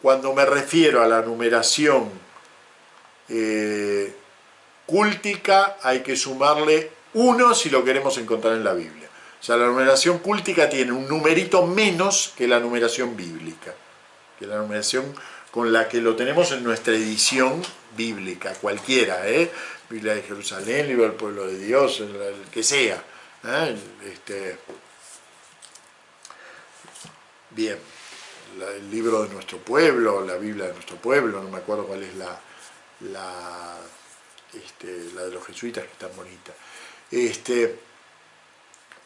Cuando me refiero a la numeración cúltica, hay que sumarle 1 si lo queremos encontrar en la Biblia. O sea, la numeración cúltica tiene un numerito menos que la numeración bíblica, que la numeración con la que lo tenemos en nuestra edición bíblica, cualquiera, Biblia de Jerusalén, Libro del Pueblo de Dios, el que sea. Bien, el libro de nuestro pueblo, la Biblia de nuestro pueblo, no me acuerdo cuál es la de los jesuitas, que es tan bonita.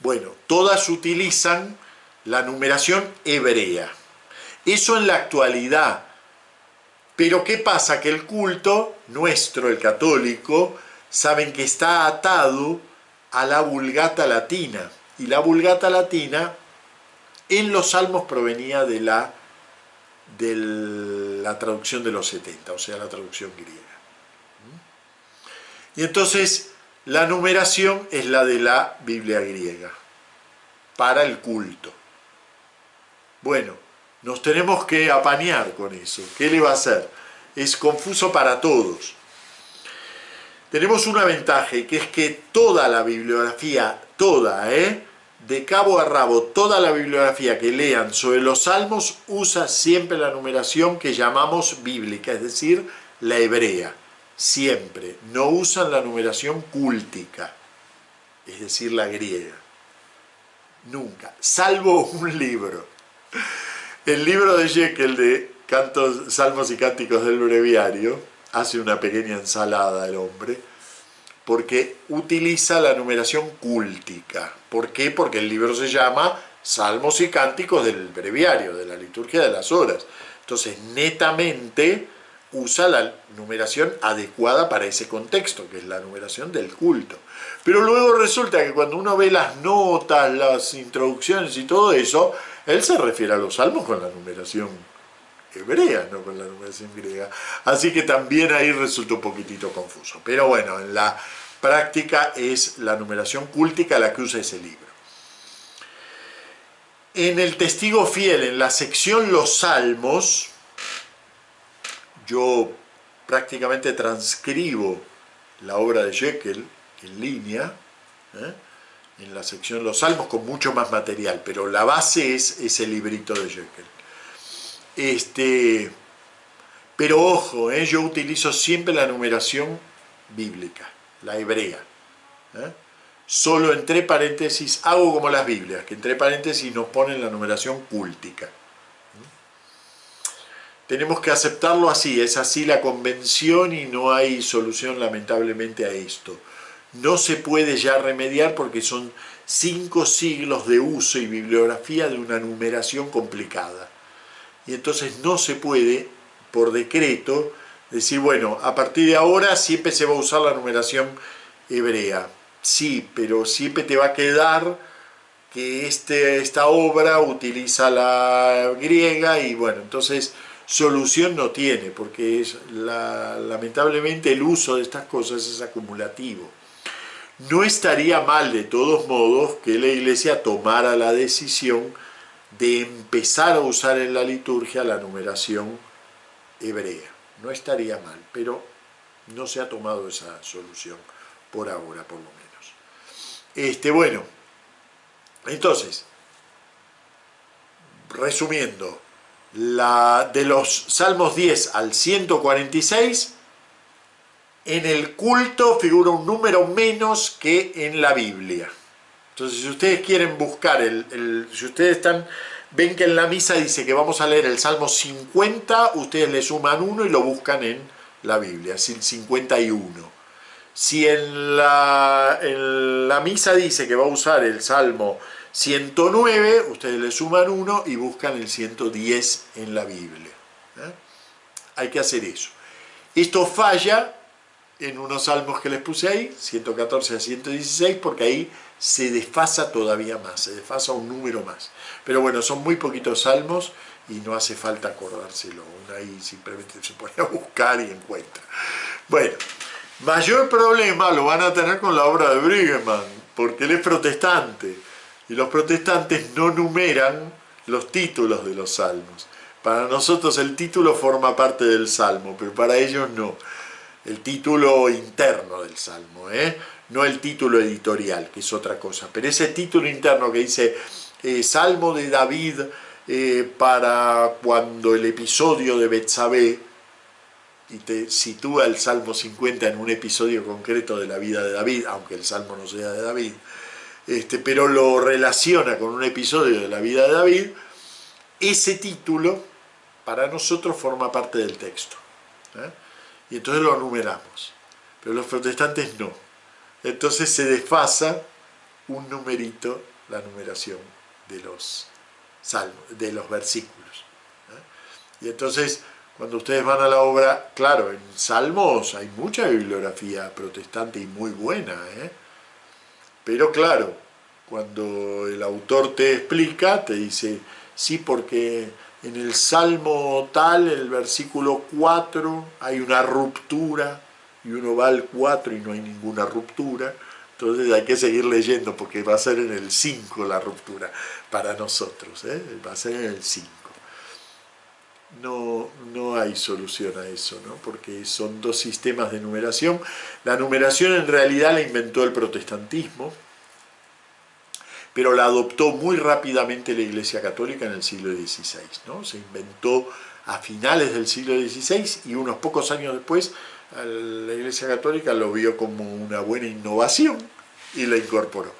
Bueno, todas utilizan la numeración hebrea. Eso en la actualidad. Pero ¿qué pasa? Que el culto nuestro, el católico, saben que está atado a la Vulgata latina. Y la Vulgata latina en los salmos provenía de la traducción de los 70, o sea, la traducción griega. Y entonces la numeración es la de la Biblia griega, para el culto. Bueno, nos tenemos que apañar con eso. ¿Qué le va a hacer? Es confuso para todos. Tenemos una ventaja, que es que toda la bibliografía, toda, de cabo a rabo, toda la bibliografía que lean sobre los salmos usa siempre la numeración que llamamos bíblica, es decir, la hebrea. Siempre. No usan la numeración cúltica, es decir, la griega. Nunca. Salvo un libro. El libro de Jekyll de Cantos, Salmos y Cánticos del Breviario hace una pequeña ensalada el hombre, porque utiliza la numeración cúltica. ¿Por qué? Porque el libro se llama Salmos y Cánticos del Breviario, de la Liturgia de las Horas. Entonces, netamente usa la numeración adecuada para ese contexto, que es la numeración del culto. Pero luego resulta que cuando uno ve las notas, las introducciones y todo eso, él se refiere a los salmos con la numeración hebrea, no con la numeración griega. Así que también ahí resulta un poquitito confuso. Pero bueno, en la práctica es la numeración cúltica la que usa ese libro. En el Testigo Fiel, en la sección Los Salmos, yo prácticamente transcribo la obra de Jekyll en línea, en la sección Los Salmos, con mucho más material, pero la base es ese librito de Jekyll. Pero ojo, yo utilizo siempre la numeración bíblica, la hebrea. Solo entre paréntesis, hago como las Biblias, que entre paréntesis nos ponen la numeración cúltica. Tenemos que aceptarlo así, es así la convención y no hay solución lamentablemente a esto. No se puede ya remediar porque son 5 siglos de uso y bibliografía de una numeración complicada. Y entonces no se puede, por decreto, decir, bueno, a partir de ahora siempre se va a usar la numeración hebrea. Sí, pero siempre te va a quedar que esta obra utiliza la griega y bueno, entonces solución no tiene, porque lamentablemente el uso de estas cosas es acumulativo. No estaría mal de todos modos que la Iglesia tomara la decisión de empezar a usar en la liturgia la numeración hebrea. No estaría mal, pero no se ha tomado esa solución por ahora, por lo menos. Bueno, entonces, resumiendo, de los Salmos 10 al 146, en el culto figura un número menos que en la Biblia. Entonces, si ustedes quieren buscar, si ustedes ven que en la misa dice que vamos a leer el Salmo 50, ustedes le suman 1 y lo buscan en la Biblia, es el 51. Si en la misa dice que va a usar el Salmo 109, ustedes le suman 1 y buscan el 110 en la Biblia. Hay que hacer eso. Esto falla en unos salmos que les puse ahí, 114 a 116, porque ahí se desfasa todavía más, se desfasa un número más. Pero bueno, son muy poquitos salmos y no hace falta acordárselo. Uno ahí simplemente se pone a buscar y encuentra. Bueno, mayor problema lo van a tener con la obra de Brueggemann, porque él es protestante y los protestantes no numeran los títulos de los salmos. Para nosotros el título forma parte del salmo, pero para ellos no. El título interno del salmo, no el título editorial, que es otra cosa. Pero ese título interno que dice Salmo de David para cuando el episodio de Betsabé, y te sitúa el Salmo 50 en un episodio concreto de la vida de David, aunque el Salmo no sea de David, pero lo relaciona con un episodio de la vida de David, ese título para nosotros forma parte del texto. Y entonces lo numeramos. Pero los protestantes no. Entonces se desfasa un numerito la numeración de los salmos, de los versículos. Y entonces, cuando ustedes van a la obra, claro, en Salmos hay mucha bibliografía protestante y muy buena, pero claro, cuando el autor te explica, te dice, sí, porque en el Salmo tal, en el versículo 4, hay una ruptura, y uno va al 4 y no hay ninguna ruptura, entonces hay que seguir leyendo, porque va a ser en el 5 la ruptura, para nosotros, va a ser en el 5. No hay solución a eso, ¿no? Porque son dos sistemas de numeración. La numeración en realidad la inventó el protestantismo, pero la adoptó muy rápidamente la Iglesia Católica en el siglo XVI, ¿no? Se inventó a finales del siglo XVI y unos pocos años después la Iglesia Católica lo vio como una buena innovación y la incorporó.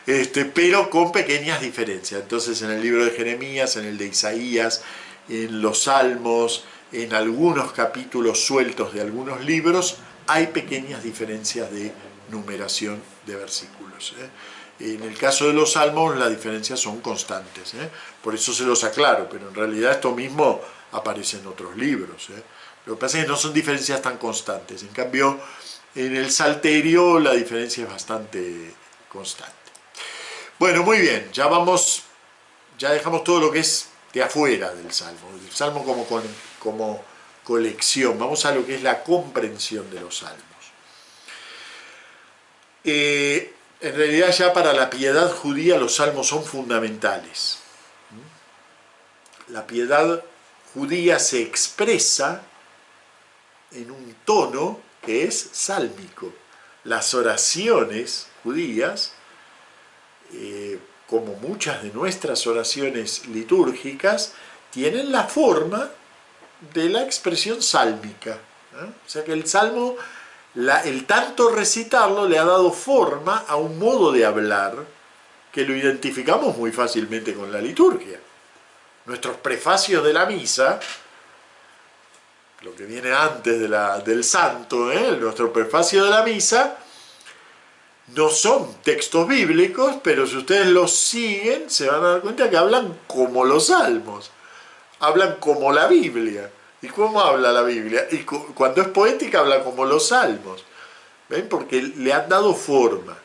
Pero con pequeñas diferencias. Entonces en el libro de Jeremías, en el de Isaías, en los Salmos, en algunos capítulos sueltos de algunos libros, hay pequeñas diferencias de numeración de versículos. En el caso de los Salmos las diferencias son constantes, por eso se los aclaro, pero en realidad esto mismo aparece en otros libros. Lo que pasa es que no son diferencias tan constantes, en cambio en el Salterio la diferencia es bastante constante. Bueno, muy bien, ya dejamos todo lo que es de afuera del Salmo, el Salmo como colección. Vamos a lo que es la comprensión de los Salmos. En realidad ya para la piedad judía los Salmos son fundamentales. La piedad judía se expresa en un tono que es sálmico. Las oraciones judías, como muchas de nuestras oraciones litúrgicas, tienen la forma de la expresión sálmica. O sea que el salmo, el tanto recitarlo le ha dado forma a un modo de hablar que lo identificamos muy fácilmente con la liturgia. Nuestros prefacios de la misa, lo que viene antes del santo, nuestro prefacio de la misa, no son textos bíblicos, pero si ustedes los siguen, se van a dar cuenta que hablan como los salmos, hablan como la Biblia. ¿Y cómo habla la Biblia? Y cuando es poética habla como los salmos. ¿Ven? Porque le han dado forma.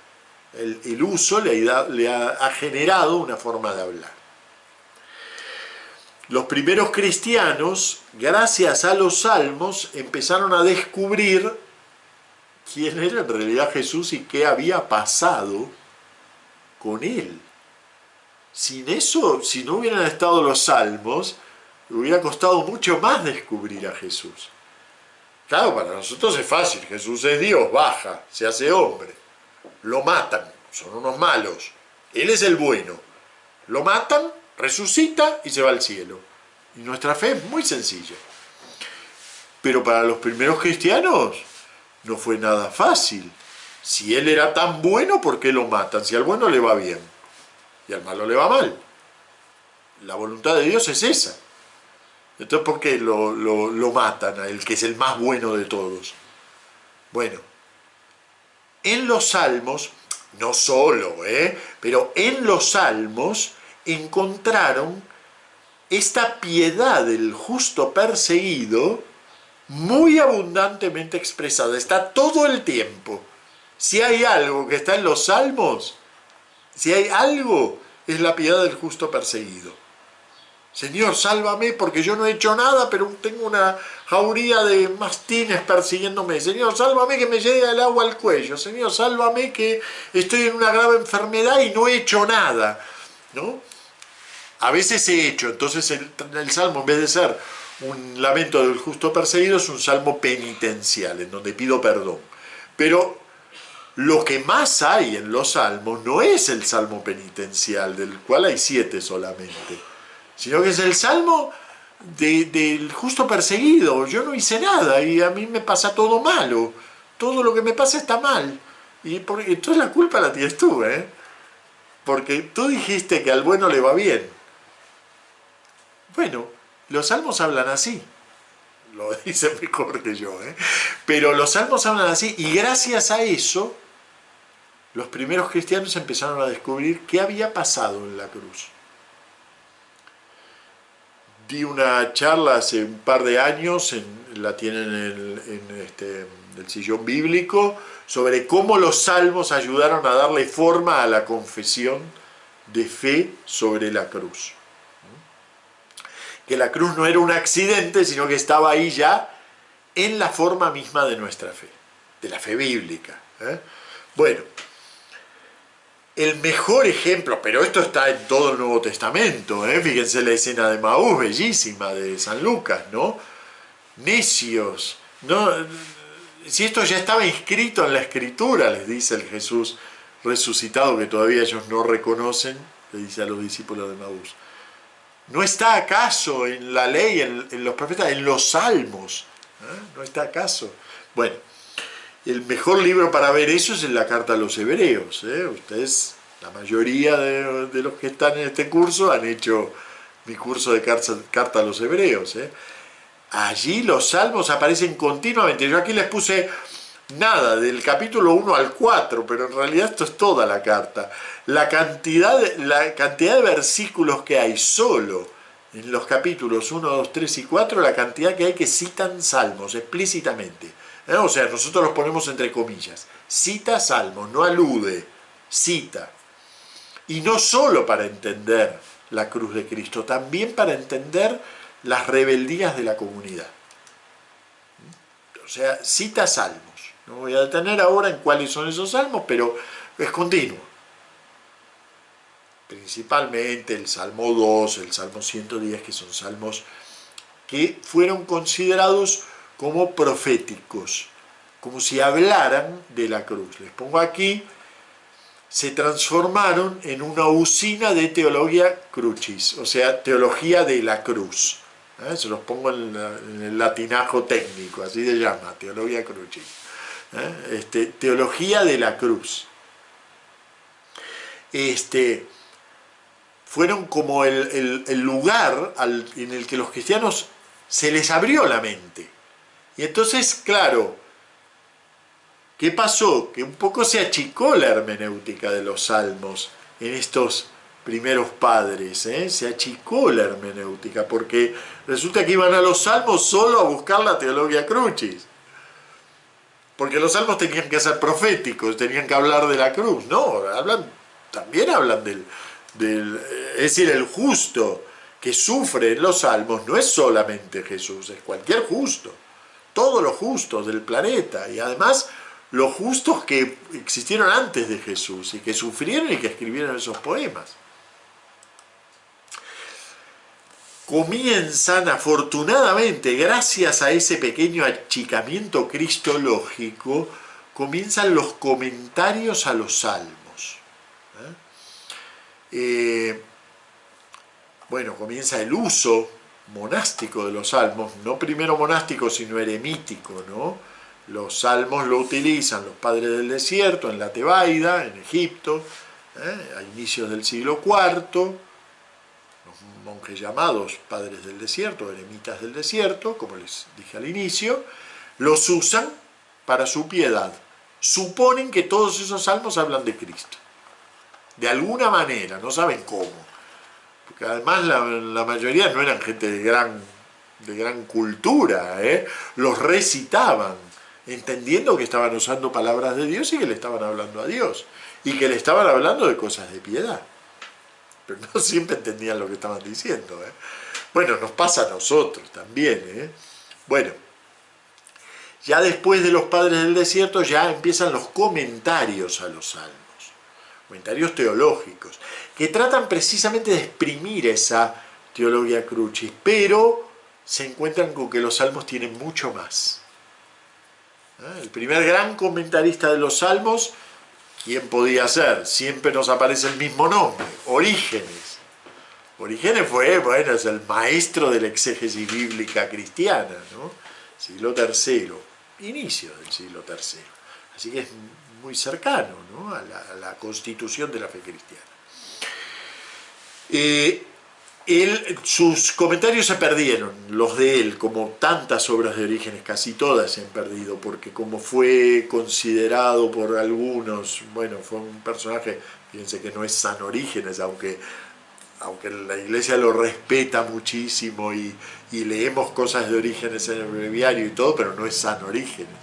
El uso le ha generado una forma de hablar. Los primeros cristianos, gracias a los salmos, empezaron a descubrir quién era en realidad Jesús y qué había pasado con él. Sin eso, si no hubieran estado los salmos, hubiera costado mucho más descubrir a Jesús. Claro, para nosotros es fácil, Jesús es Dios, baja, se hace hombre. Lo matan, son unos malos. Él es el bueno. Lo matan, resucita y se va al cielo. Y nuestra fe es muy sencilla. Pero para los primeros cristianos no fue nada fácil. Si él era tan bueno, ¿por qué lo matan? Si al bueno le va bien y al malo le va mal. La voluntad de Dios es esa. Entonces, ¿por qué lo matan a él, que es el más bueno de todos? Bueno, en los Salmos, no solo, pero en los Salmos encontraron esta piedad del justo perseguido muy abundantemente expresada, está todo el tiempo. Si hay algo que está en los Salmos, si hay algo, es la piedad del justo perseguido. Señor, sálvame porque yo no he hecho nada, pero tengo una jauría de mastines persiguiéndome. Señor, sálvame que me llega el agua al cuello. Señor, sálvame que estoy en una grave enfermedad y no he hecho nada, ¿no? A veces he hecho, entonces el salmo, en vez de ser un lamento del justo perseguido, es un salmo penitencial, en donde pido perdón. Pero lo que más hay en los salmos no es el salmo penitencial, del cual hay 7 solamente, sino que es el salmo del justo perseguido. Yo no hice nada y a mí me pasa todo malo, todo lo que me pasa está mal. Y entonces la culpa la tienes tú, porque tú dijiste que al bueno le va bien. Bueno, los salmos hablan así, lo dicen mejor que yo, pero los salmos hablan así, y gracias a eso los primeros cristianos empezaron a descubrir qué había pasado en la cruz. Di una charla hace un par de años, la tienen en el sillón bíblico, sobre cómo los salmos ayudaron a darle forma a la confesión de fe sobre la cruz. Que la cruz no era un accidente, sino que estaba ahí ya en la forma misma de nuestra fe, de la fe bíblica. Bueno, el mejor ejemplo, pero esto está en todo el Nuevo Testamento, fíjense la escena de Maús, bellísima, de San Lucas, ¿no? Necios, ¿no? Si esto ya estaba inscrito en la Escritura, les dice el Jesús resucitado, que todavía ellos no reconocen, le dice a los discípulos de Maús. ¿No está acaso en la ley, en los profetas, en los salmos? ¿No está acaso? Bueno, el mejor libro para ver eso es en la carta a los Hebreos. Ustedes, la mayoría de los que están en este curso, han hecho mi curso de carta a los Hebreos. Allí los salmos aparecen continuamente. Yo aquí les puse nada, del capítulo 1 al 4, pero en realidad esto es toda la carta. La cantidad de versículos que hay solo en los capítulos 1, 2, 3 y 4, la cantidad que hay que citan salmos explícitamente. O sea, nosotros los ponemos entre comillas. Cita salmos, no alude, cita. Y no solo para entender la cruz de Cristo, también para entender las rebeldías de la comunidad. O sea, cita salmos. No voy a detener ahora en cuáles son esos salmos, pero es continuo. Principalmente el Salmo 2, el Salmo 110, que son salmos que fueron considerados como proféticos, como si hablaran de la cruz. Les pongo aquí, se transformaron en una usina de teología crucis, o sea, teología de la cruz. Se los pongo en el latinajo técnico, así se llama, teología crucis. Teología de la cruz. Fueron como el lugar en el que los cristianos se les abrió la mente. Y entonces, claro, ¿qué pasó? Que un poco se achicó la hermenéutica de los salmos en estos primeros padres, se achicó la hermenéutica, porque resulta que iban a los salmos solo a buscar la teología crucis. Porque los salmos tenían que ser proféticos, tenían que hablar de la cruz. No, también hablan es decir, el justo que sufre en los salmos no es solamente Jesús, es cualquier justo, todos los justos del planeta, y además los justos que existieron antes de Jesús y que sufrieron y que escribieron esos poemas. Comienzan, afortunadamente, gracias a ese pequeño achicamiento cristológico, comienzan los comentarios a los salmos. Bueno, comienza el uso monástico de los salmos, no primero monástico, sino eremítico, ¿no? Los salmos lo utilizan los padres del desierto en la Tebaida, en Egipto, a inicios del siglo IV, los monjes llamados padres del desierto, eremitas del desierto, como les dije al inicio, los usan para su piedad. suponen que todos esos salmos hablan de Cristo. De alguna manera, no saben cómo. Porque además la mayoría no eran gente de gran cultura, ¿eh? Los recitaban, entendiendo que estaban usando palabras de Dios y que le estaban hablando a Dios. Y que le estaban hablando de cosas de piedad. Pero no siempre entendían lo que estaban diciendo, ¿eh? Bueno, nos pasa a nosotros también, ¿eh? Bueno, ya después de los padres del desierto ya empiezan los comentarios a los salmos, comentarios teológicos, que tratan precisamente de exprimir esa teología crucis, pero se encuentran con que los salmos tienen mucho más. El primer gran comentarista de los salmos, ¿quién podía ser? Siempre nos aparece el mismo nombre, Orígenes. Orígenes fue, bueno, es el maestro de la exégesis bíblica cristiana, ¿no? Siglo III, inicio del siglo III. Así que es muy cercano, ¿no?, a la constitución de la fe cristiana. Sus comentarios se perdieron, los de él, como tantas obras de Orígenes, casi todas se han perdido, porque como fue considerado por algunos, bueno, fue un personaje, fíjense que no es San Orígenes, aunque la Iglesia lo respeta muchísimo y leemos cosas de Orígenes en el breviario y todo, pero no es San Orígenes,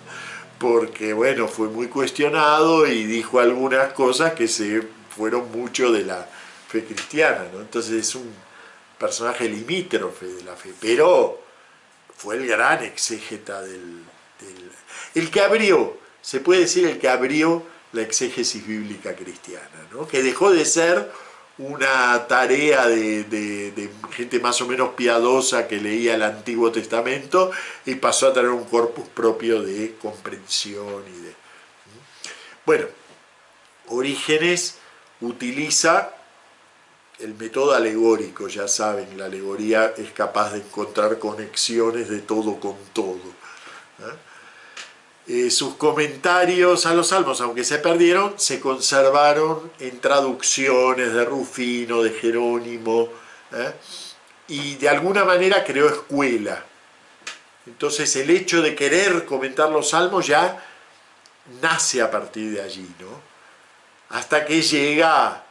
porque bueno, fue muy cuestionado y dijo algunas cosas que se fueron mucho de la fe cristiana, ¿no? Entonces es un personaje limítrofe de la fe, pero fue el gran exégeta el que abrió, se puede decir, el que abrió la exégesis bíblica cristiana, ¿no? Que dejó de ser una tarea de gente más o menos piadosa que leía el Antiguo Testamento y pasó a tener un corpus propio de comprensión y de... Bueno, Orígenes utiliza el método alegórico, ya saben, la alegoría es capaz de encontrar conexiones de todo con todo. Sus comentarios a los salmos, aunque se perdieron, se conservaron en traducciones de Rufino, de Jerónimo, y de alguna manera creó escuela. Entonces el hecho de querer comentar los salmos ya nace a partir de allí, ¿no? Hasta que llega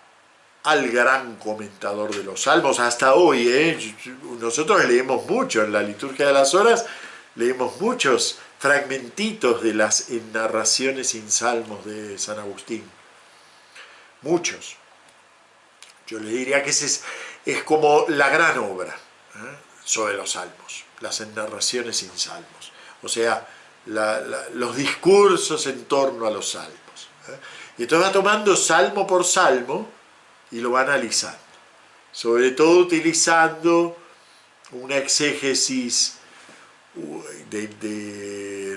al gran comentador de los salmos, hasta hoy, ¿eh? Nosotros leemos mucho en la liturgia de las horas, leemos muchos fragmentitos de las narraciones sin salmos de San Agustín, muchos. Yo le diría que ese es como la gran obra, sobre los salmos, las narraciones sin salmos, o sea, los discursos en torno a los salmos. Y entonces va tomando salmo por salmo y lo va analizando, sobre todo utilizando una exégesis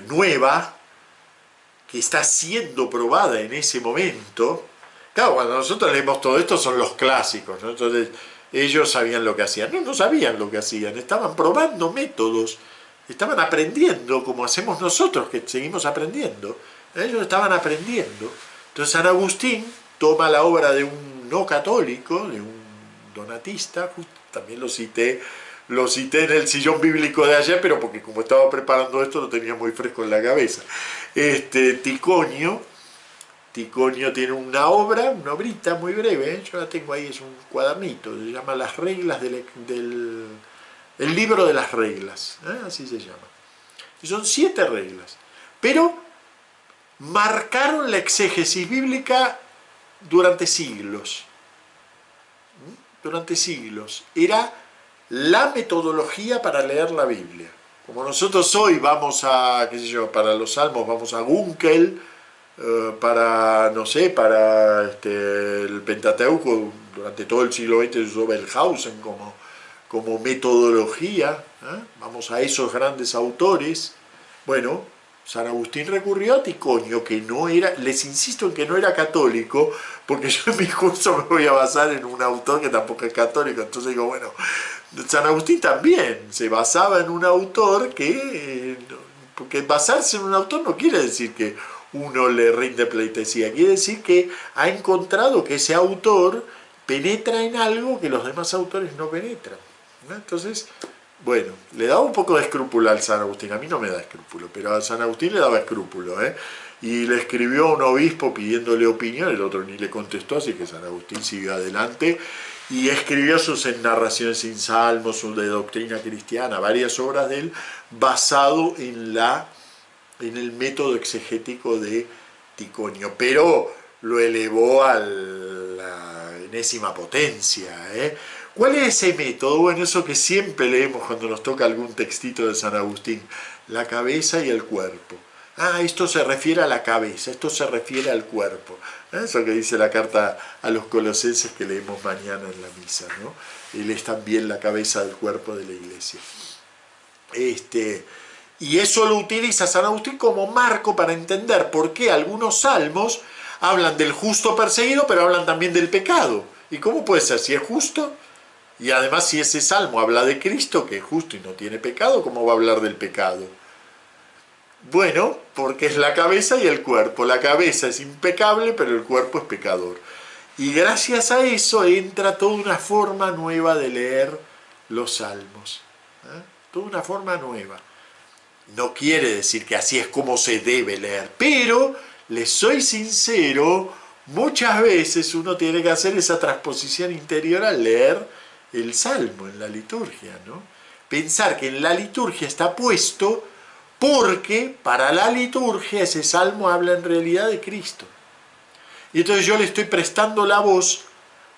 nueva que está siendo probada en ese momento. Claro, cuando nosotros leemos todo esto son los clásicos, ¿no? Entonces ellos sabían lo que hacían. No sabían lo que hacían, estaban probando métodos, estaban aprendiendo como hacemos nosotros, que seguimos aprendiendo. Ellos estaban aprendiendo. Entonces San Agustín toma la obra de un no católico, de un donatista, también lo cité en el sillón bíblico de ayer, pero porque como estaba preparando esto lo tenía muy fresco en la cabeza. Ticonio tiene una obra, una obrita muy breve, yo la tengo ahí, es un cuadernito, se llama Las reglas el libro de las reglas, así se llama. Y son 7 reglas, pero marcaron la exégesis bíblica durante siglos. Durante siglos. Era la metodología para leer la Biblia. Como nosotros hoy vamos a, qué sé yo, para los salmos vamos a Gunkel, para, no sé, para el Pentateuco, durante todo el siglo XX se usó Wellhausen como metodología, vamos a esos grandes autores. Bueno, San Agustín recurrió a Ticonio, que no era, les insisto en que no era católico, porque yo en mi curso me voy a basar en un autor que tampoco es católico, entonces digo, bueno, San Agustín también se basaba en un autor porque basarse en un autor no quiere decir que uno le rinde pleitesía, quiere decir que ha encontrado que ese autor penetra en algo que los demás autores no penetran, ¿no? Entonces, bueno, le daba un poco de escrúpulo al San Agustín. A mí no me da escrúpulo, pero a San Agustín le daba escrúpulo, ¿eh? Y le escribió a un obispo pidiéndole opinión, el otro ni le contestó, así que San Agustín siguió adelante y escribió sus narraciones sin salmos, sus de doctrina cristiana, varias obras de él, basado en el método exegético de Ticonio, pero lo elevó a la enésima potencia, ¿eh? ¿Cuál es ese método? Bueno, eso que siempre leemos cuando nos toca algún textito de San Agustín, la cabeza y el cuerpo. Ah, esto se refiere a la cabeza, esto se refiere al cuerpo. Eso que dice la carta a los colosenses que leemos mañana en la misa, ¿no? Él es también la cabeza del cuerpo de la iglesia. Y eso lo utiliza San Agustín como marco para entender por qué algunos salmos hablan del justo perseguido, pero hablan también del pecado. ¿Y cómo puede ser? Si es justo, y además si ese salmo habla de Cristo, que es justo y no tiene pecado, ¿cómo va a hablar del pecado? Bueno, porque es la cabeza y el cuerpo. La cabeza es impecable, pero el cuerpo es pecador. Y gracias a eso entra toda una forma nueva de leer los salmos. Toda una forma nueva. No quiere decir que así es como se debe leer, pero, les soy sincero, muchas veces uno tiene que hacer esa transposición interior al leer el salmo en la liturgia, ¿no? Pensar que en la liturgia está puesto porque para la liturgia ese salmo habla en realidad de Cristo. Y entonces yo le estoy prestando la voz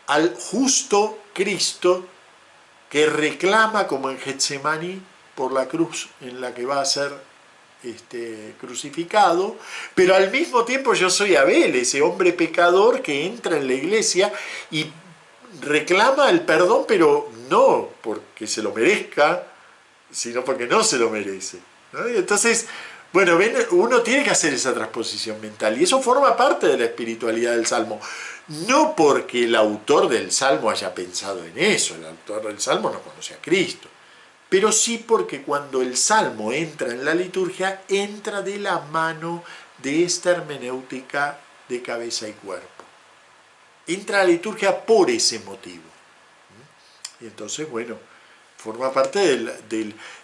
al justo Cristo que reclama, como en Getsemaní, por la cruz en la que va a ser crucificado, pero al mismo tiempo yo soy Abel, ese hombre pecador que entra en la iglesia y reclama el perdón, pero no porque se lo merezca, sino porque no se lo merece, ¿no? Y entonces, bueno, ven, uno tiene que hacer esa transposición mental y eso forma parte de la espiritualidad del Salmo. No porque el autor del Salmo haya pensado en eso, el autor del Salmo no conoce a Cristo, pero sí porque cuando el Salmo entra en la liturgia, entra de la mano de esta hermenéutica de cabeza y cuerpo. Entra a la liturgia por ese motivo. Y entonces, bueno, forma parte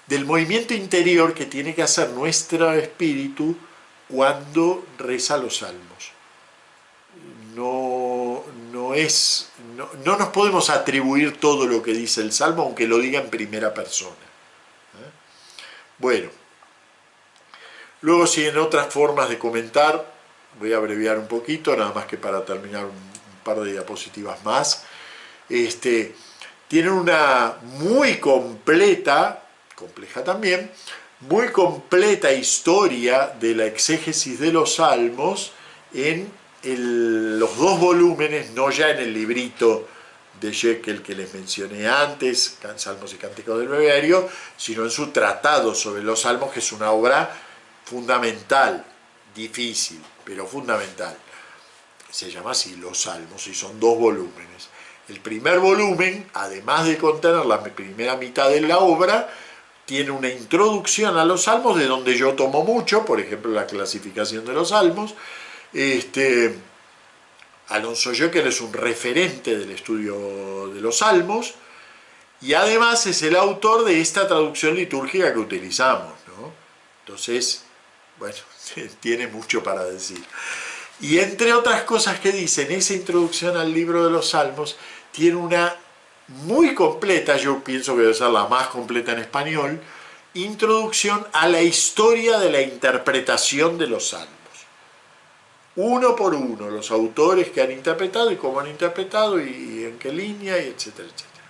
del movimiento interior que tiene que hacer nuestro espíritu cuando reza los salmos. No nos podemos atribuir todo lo que dice el Salmo, aunque lo diga en primera persona. Bueno, luego siguen otras formas de comentar, voy a abreviar un poquito, nada más que para terminar un par de diapositivas más. Tienen una muy completa, compleja también, muy completa historia de la exégesis de los salmos en los dos volúmenes, no ya en el librito de Jekyll que les mencioné antes, Salmos y Cánticos del Breviario, sino en su tratado sobre los salmos, que es una obra fundamental, difícil, pero fundamental. Se llama así, Los Salmos, y son dos volúmenes. El primer volumen, además de contener la primera mitad de la obra, tiene una introducción a los salmos, de donde yo tomo mucho, por ejemplo, la clasificación de los salmos. Alonso Jekyll es un referente del estudio de los salmos, y además es el autor de esta traducción litúrgica que utilizamos, ¿no? Entonces, bueno, tiene mucho para decir. Y entre otras cosas que dice en esa introducción al libro de los salmos, tiene una muy completa, yo pienso que debe ser la más completa en español, introducción a la historia de la interpretación de los salmos. Uno por uno, los autores que han interpretado y cómo han interpretado y en qué línea, y etcétera, etcétera.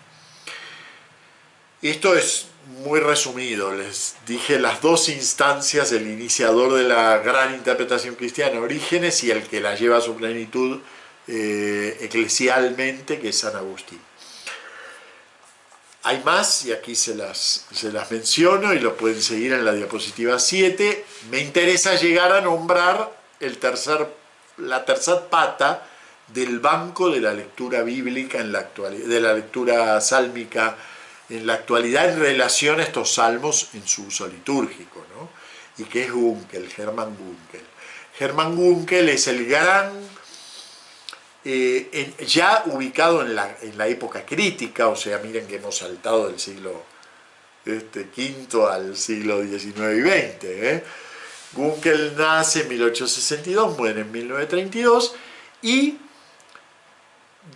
Esto es muy resumido, les dije las dos instancias, el iniciador de la gran interpretación cristiana, Orígenes, y el que la lleva a su plenitud eclesialmente, que es San Agustín. Hay más, y aquí se las menciono, y lo pueden seguir en la diapositiva 7. Me interesa llegar a nombrar la tercera pata del banco de la lectura bíblica en la actualidad, de la lectura sálmica en la actualidad en relación a estos salmos en su uso litúrgico, ¿no? Y que es Gunkel, Hermann Gunkel. Hermann Gunkel es el gran, ya ubicado en la época crítica, o sea, miren que hemos saltado del siglo quinto al siglo XIX y XX. Gunkel nace en 1862, muere en 1932, y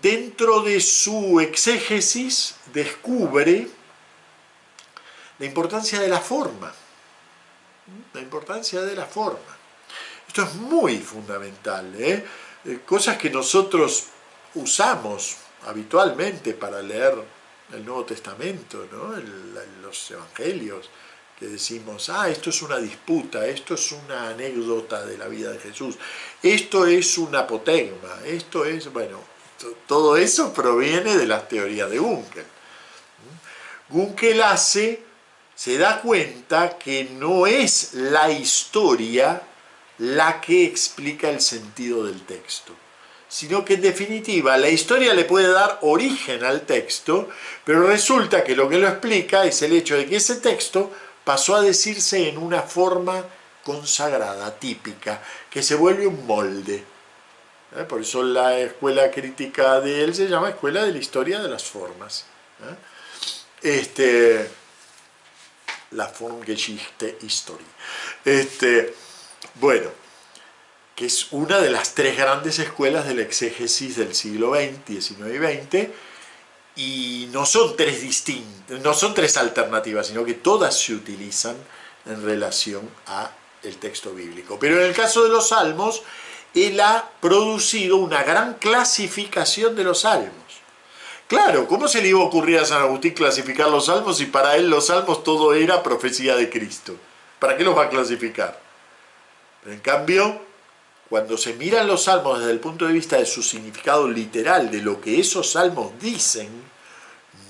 dentro de su exégesis descubre la importancia de la forma. La importancia de la forma. Esto es muy fundamental, cosas que nosotros usamos habitualmente para leer el Nuevo Testamento, ¿no? Los Evangelios, que decimos, esto es una disputa, esto es una anécdota de la vida de Jesús, esto es un apotegma, esto es, bueno, todo eso proviene de las teorías de Gunkel. Gunkel se da cuenta que no es la historia la que explica el sentido del texto, sino que en definitiva la historia le puede dar origen al texto, pero resulta que lo que lo explica es el hecho de que ese texto pasó a decirse en una forma consagrada, típica, que se vuelve un molde. Por eso la escuela crítica de él se llama Escuela de la Historia de las Formas. La Formgeschichte History. Bueno, que es una de las tres grandes escuelas de la exégesis del siglo XX, XIX y XX, y no son tres alternativas, sino que todas se utilizan en relación a el texto bíblico. Pero en el caso de los salmos, él ha producido una gran clasificación de los salmos. Claro, ¿cómo se le iba a ocurrir a San Agustín clasificar los salmos si para él los salmos todo era profecía de Cristo? ¿Para qué los va a clasificar? Pero en cambio, cuando se miran los salmos desde el punto de vista de su significado literal, de lo que esos salmos dicen,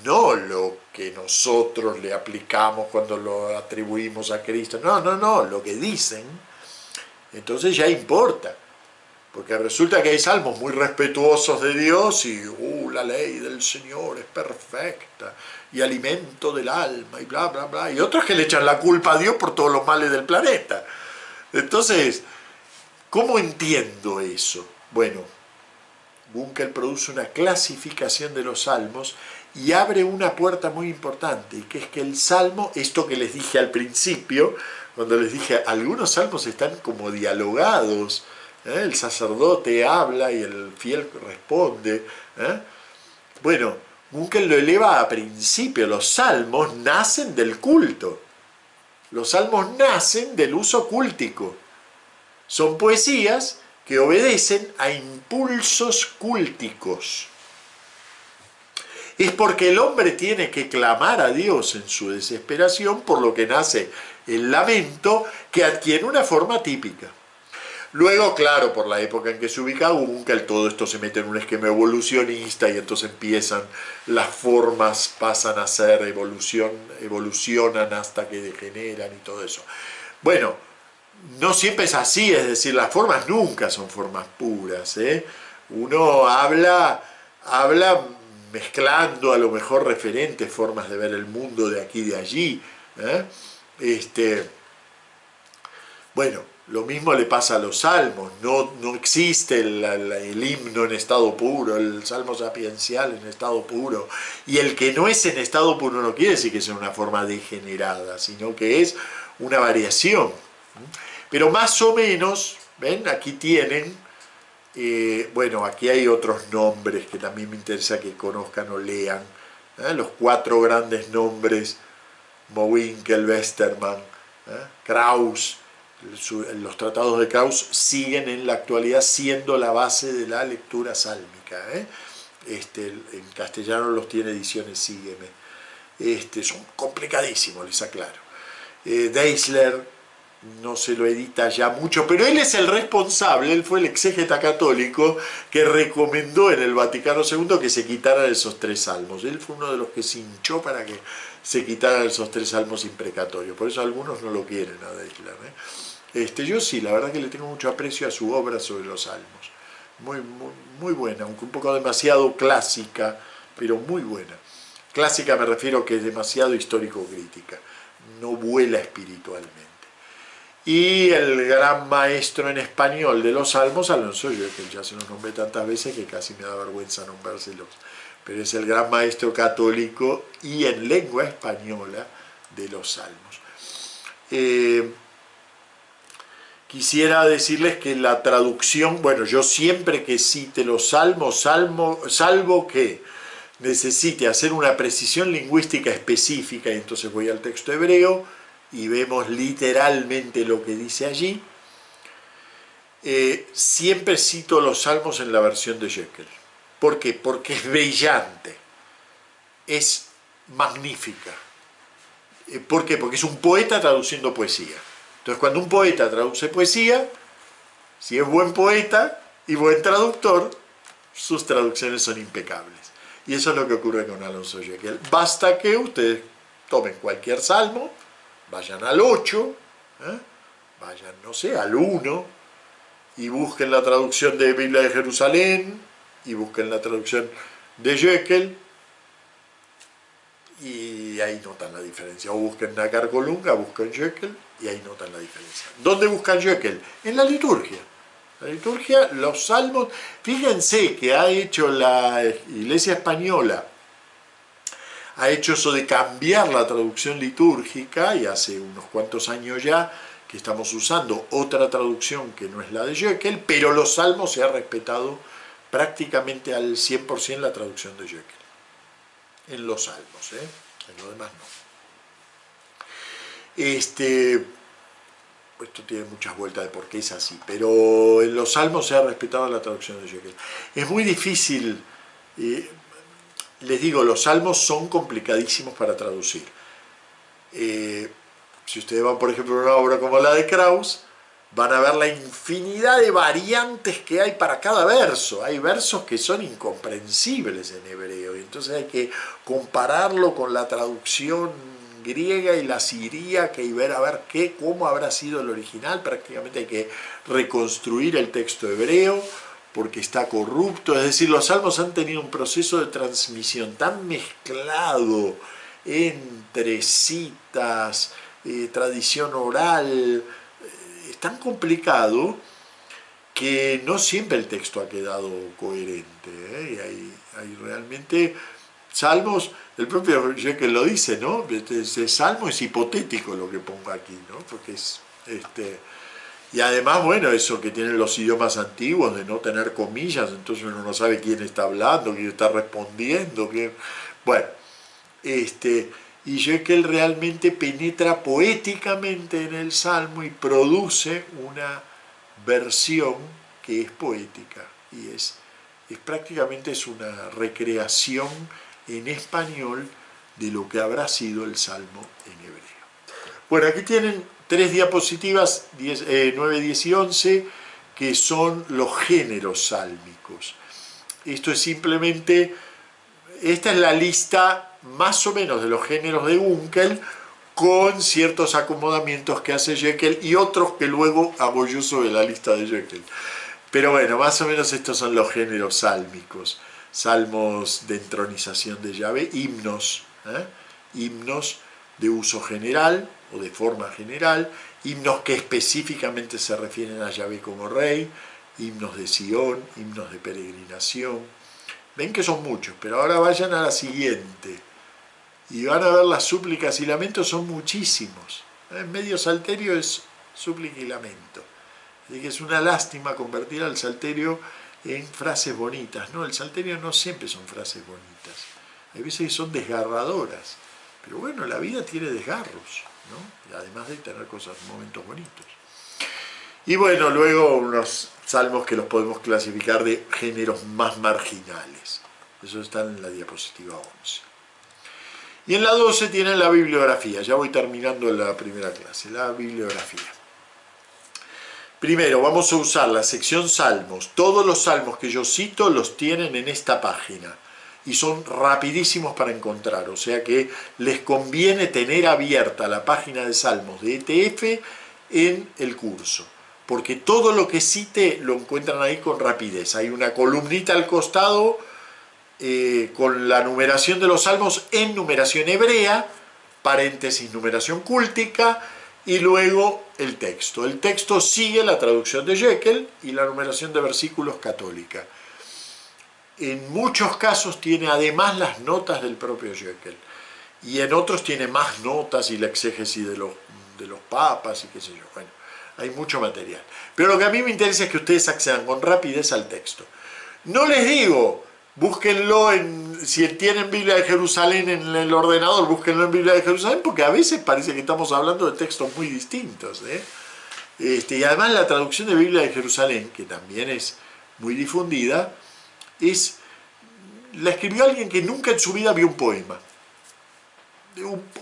no lo que nosotros le aplicamos cuando lo atribuimos a Cristo, no, lo que dicen, entonces ya importa. Porque resulta que hay salmos muy respetuosos de Dios y la ley del Señor es perfecta y alimento del alma y bla, bla, bla. Y otros que le echan la culpa a Dios por todos los males del planeta. Entonces, ¿cómo entiendo eso? Bueno, Gunkel produce una clasificación de los salmos y abre una puerta muy importante, que es que el salmo, esto que les dije al principio, cuando les dije, algunos salmos están como dialogados, el sacerdote habla y el fiel responde. Bueno, Gunkel lo eleva a principio. Los salmos nacen del culto. Los salmos nacen del uso cúltico. Son poesías que obedecen a impulsos cúlticos. Es porque el hombre tiene que clamar a Dios en su desesperación, por lo que nace el lamento, que adquiere una forma típica. Luego, claro, por la época en que se ubica Gunkel, todo esto se mete en un esquema evolucionista y entonces las formas pasan a ser evolucionan hasta que degeneran y todo eso. Bueno, no siempre es así, es decir, las formas nunca son formas puras. Uno habla mezclando a lo mejor diferentes formas de ver el mundo de aquí y de allí. Bueno, lo mismo le pasa a los salmos, no existe el himno en estado puro, el salmo sapiencial en estado puro, y el que no es en estado puro no quiere decir que sea una forma degenerada, sino que es una variación. Pero más o menos, ¿ven? Aquí tienen, bueno, aquí hay otros nombres que también me interesa que conozcan o lean, los 4 grandes nombres, Mowinckel, Westermann, Krauss. Los tratados de Krauss siguen en la actualidad siendo la base de la lectura sálmica. En castellano los tiene Ediciones Sígueme. Son complicadísimos, les aclaro. Deisler no se lo edita ya mucho, pero él es el responsable, él fue el exégeta católico que recomendó en el Vaticano II que se quitaran esos 3 salmos. Él fue uno de los que se hinchó para que se quitaran esos 3 salmos imprecatorios. Por eso algunos no lo quieren a Deisler. Yo sí, la verdad que le tengo mucho aprecio a su obra sobre los salmos. Muy buena, aunque un poco demasiado clásica, pero muy buena. Clásica me refiero que es demasiado histórico-crítica, no vuela espiritualmente. Y el gran maestro en español de los salmos, Alonso Joeckel, ya se los nombré tantas veces que casi me da vergüenza nombrárselos, pero es el gran maestro católico y en lengua española de los salmos. Quisiera decirles que la traducción, bueno, yo siempre que cite los salmos, salvo que necesite hacer una precisión lingüística específica, y entonces voy al texto hebreo y vemos literalmente lo que dice allí, siempre cito los salmos en la versión de Jekyll. ¿Por qué? Porque es brillante, es magnífica. ¿Por qué? Porque es un poeta traduciendo poesía. Entonces, cuando un poeta traduce poesía, si es buen poeta y buen traductor, sus traducciones son impecables. Y eso es lo que ocurre con Alonso Jekyll. Basta que ustedes tomen cualquier salmo, vayan al 8, vayan, no sé, al 1, y busquen la traducción de Biblia de Jerusalén, y busquen la traducción de Jekyll, y ahí notan la diferencia. O busquen Nagar Colunga, busquen Jekyll, y ahí notan la diferencia. ¿Dónde buscan Jekyll? En la liturgia. La liturgia, los salmos. Fíjense que ha hecho la Iglesia Española, ha hecho eso de cambiar la traducción litúrgica, y hace unos cuantos años ya que estamos usando otra traducción que no es la de Jekyll, pero los salmos se ha respetado prácticamente al 100% la traducción de Jekyll. En los salmos, en lo demás no. Esto tiene muchas vueltas de por qué es así, pero en los salmos se ha respetado la traducción de Jekyll. Es muy difícil, les digo, los salmos son complicadísimos para traducir. Si ustedes van, por ejemplo, a una obra como la de Krauss, van a ver la infinidad de variantes que hay para cada verso. Hay versos que son incomprensibles en hebreo, y entonces hay que compararlo con la traducción griega y la siríaca y ver a ver cómo habrá sido el original. Prácticamente hay que reconstruir el texto hebreo porque está corrupto. Es decir, los salmos han tenido un proceso de transmisión tan mezclado entre citas, tradición oral, tan complicado que no siempre el texto ha quedado coherente, y hay realmente salmos, el propio Jekyll lo dice, ¿no? Ese salmo es hipotético lo que pongo aquí, ¿no? Porque es y además, bueno, eso que tienen los idiomas antiguos de no tener comillas, entonces uno no sabe quién está hablando, quién está respondiendo, bueno, y Jekyll realmente penetra poéticamente en el salmo y produce una versión que es poética, y prácticamente es una recreación en español de lo que habrá sido el salmo en hebreo. Bueno, aquí tienen 3 diapositivas, 9, 10 y 11, que son los géneros sálmicos. Esto es simplemente, esta es la lista más o menos de los géneros de Unkel, con ciertos acomodamientos que hace Jekyll y otros que luego hago yo sobre la lista de Jekyll. Pero bueno, más o menos estos son los géneros sálmicos. Salmos de entronización de Yahvé, himnos, himnos de uso general o de forma general, himnos que específicamente se refieren a Yahvé como rey, himnos de Sion, himnos de peregrinación. Ven que son muchos, pero ahora vayan a la siguiente y van a ver las súplicas y lamentos, son muchísimos. En medio salterio es súplica y lamento. Así que es una lástima convertir al salterio en frases bonitas, ¿no? El salterio no siempre son frases bonitas. Hay veces que son desgarradoras. Pero bueno, la vida tiene desgarros, ¿no? Y además de tener momentos bonitos. Y bueno, luego unos salmos que los podemos clasificar de géneros más marginales. Eso está en la diapositiva 11. Y en la 12 tienen la bibliografía. Ya voy terminando la primera clase, la bibliografía. Primero vamos a usar la sección salmos. Todos los salmos que yo cito los tienen en esta página y son rapidísimos para encontrar, o sea que les conviene tener abierta la página de salmos de ETF en el curso, porque todo lo que cite lo encuentran ahí con rapidez. Hay una columnita al costado con la numeración de los salmos en numeración hebrea, paréntesis numeración cúltica, y luego el texto. El texto sigue la traducción de Jekyll y la numeración de versículos católica. En muchos casos tiene además las notas del propio Jekyll. y en otros tiene más notas y la exégesis de los papas y qué sé yo. Bueno, hay mucho material. Pero lo que a mí me interesa es que ustedes accedan con rapidez al texto. No les digo, búsquenlo si tienen Biblia de Jerusalén en el ordenador, búsquenlo en Biblia de Jerusalén, porque a veces parece que estamos hablando de textos muy distintos, ¿eh? Y además la traducción de Biblia de Jerusalén, que también es muy difundida, la escribió alguien que nunca en su vida vio un poema.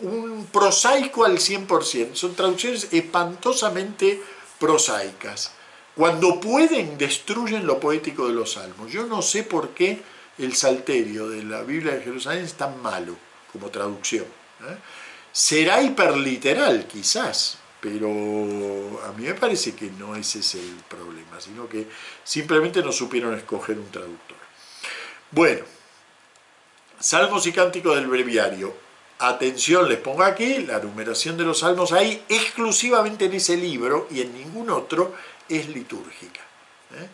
Un prosaico al 100%. Son traducciones espantosamente prosaicas. Cuando pueden, destruyen lo poético de los salmos. Yo no sé por qué el Salterio de la Biblia de Jerusalén es tan malo como traducción, ¿eh? Será hiperliteral, quizás, pero a mí me parece que no ese es el problema, sino que simplemente no supieron escoger un traductor. Bueno, Salmos y Cánticos del Breviario. Atención, les pongo aquí la numeración de los salmos ahí, exclusivamente en ese libro y en ningún otro es litúrgica, ¿eh?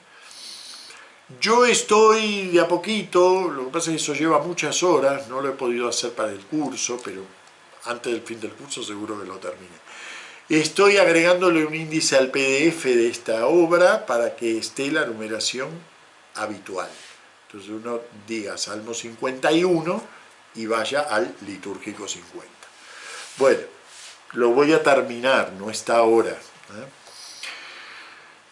Yo estoy de a poquito, lo que pasa es que eso lleva muchas horas, no lo he podido hacer para el curso, pero antes del fin del curso seguro que lo termine. Estoy agregándole un índice al PDF de esta obra para que esté la numeración habitual. Entonces uno diga Salmo 51 y vaya al litúrgico 50. Bueno, lo voy a terminar, no está ahora, ¿eh?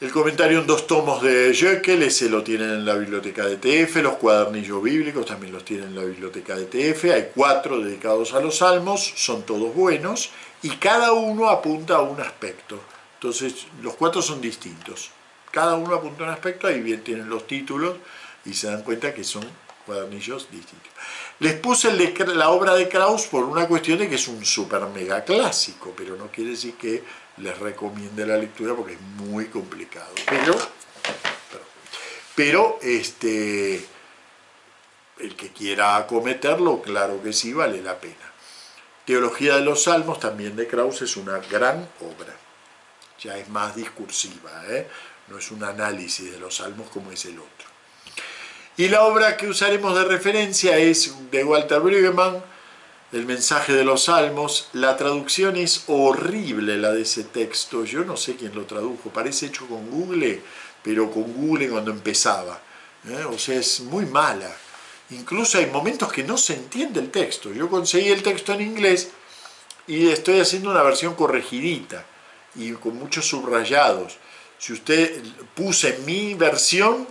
El comentario en 2 tomos de Jekyll, ese lo tienen en la biblioteca de TF, los cuadernillos bíblicos también los tienen en la biblioteca de TF, hay 4 dedicados a los salmos, son todos buenos, y cada uno apunta a un aspecto. Entonces, los 4 son distintos. Cada uno apunta a un aspecto, ahí bien tienen los títulos, y se dan cuenta que son cuadernillos distintos. Les puse la obra de Krauss por una cuestión de que es un super mega clásico, pero no quiere decir que les recomiende la lectura porque es muy complicado. Pero el que quiera acometerlo, claro que sí, vale la pena. Teología de los Salmos, también de Krauss, es una gran obra. Ya es más discursiva, ¿eh? No es un análisis de los Salmos como es el otro. Y la obra que usaremos de referencia es de Walter Brueggemann, El mensaje de los Salmos. La traducción es horrible, la de ese texto. Yo no sé quién lo tradujo, parece hecho con Google, pero con Google cuando empezaba, ¿eh? O sea, es muy mala. Incluso hay momentos que no se entiende el texto. Yo conseguí el texto en inglés y estoy haciendo una versión corregidita y con muchos subrayados. Si usted puse mi versión,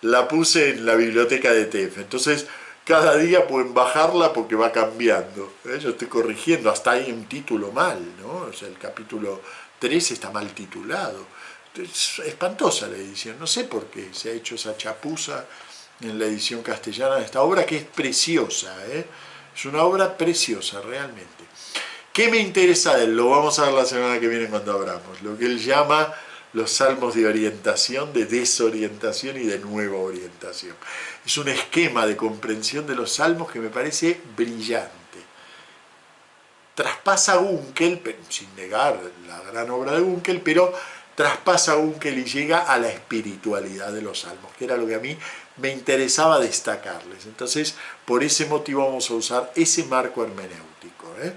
la puse en la biblioteca de TF, entonces cada día pueden bajarla porque va cambiando, ¿eh? Yo estoy corrigiendo, hasta hay un título mal, ¿no? O sea, el capítulo 3 está mal titulado. Es espantosa la edición, no sé por qué se ha hecho esa chapuza en la edición castellana de esta obra, que es preciosa, ¿eh? Es una obra preciosa realmente. ¿Qué me interesa de él? Lo vamos a ver la semana que viene cuando abramos, lo que él llama los salmos de orientación, de desorientación y de nueva orientación. Es un esquema de comprensión de los salmos que me parece brillante. Traspasa a Gunkel, sin negar la gran obra de Gunkel, pero traspasa a Gunkel y llega a la espiritualidad de los salmos, que era lo que a mí me interesaba destacarles. Entonces, por ese motivo vamos a usar ese marco hermenéutico, ¿eh?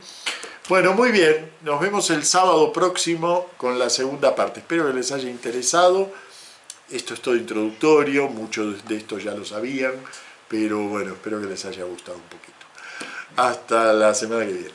Bueno, muy bien, nos vemos el sábado próximo con la segunda parte. Espero que les haya interesado. Esto es todo introductorio, muchos de esto ya lo sabían, pero bueno, espero que les haya gustado un poquito. Hasta la semana que viene.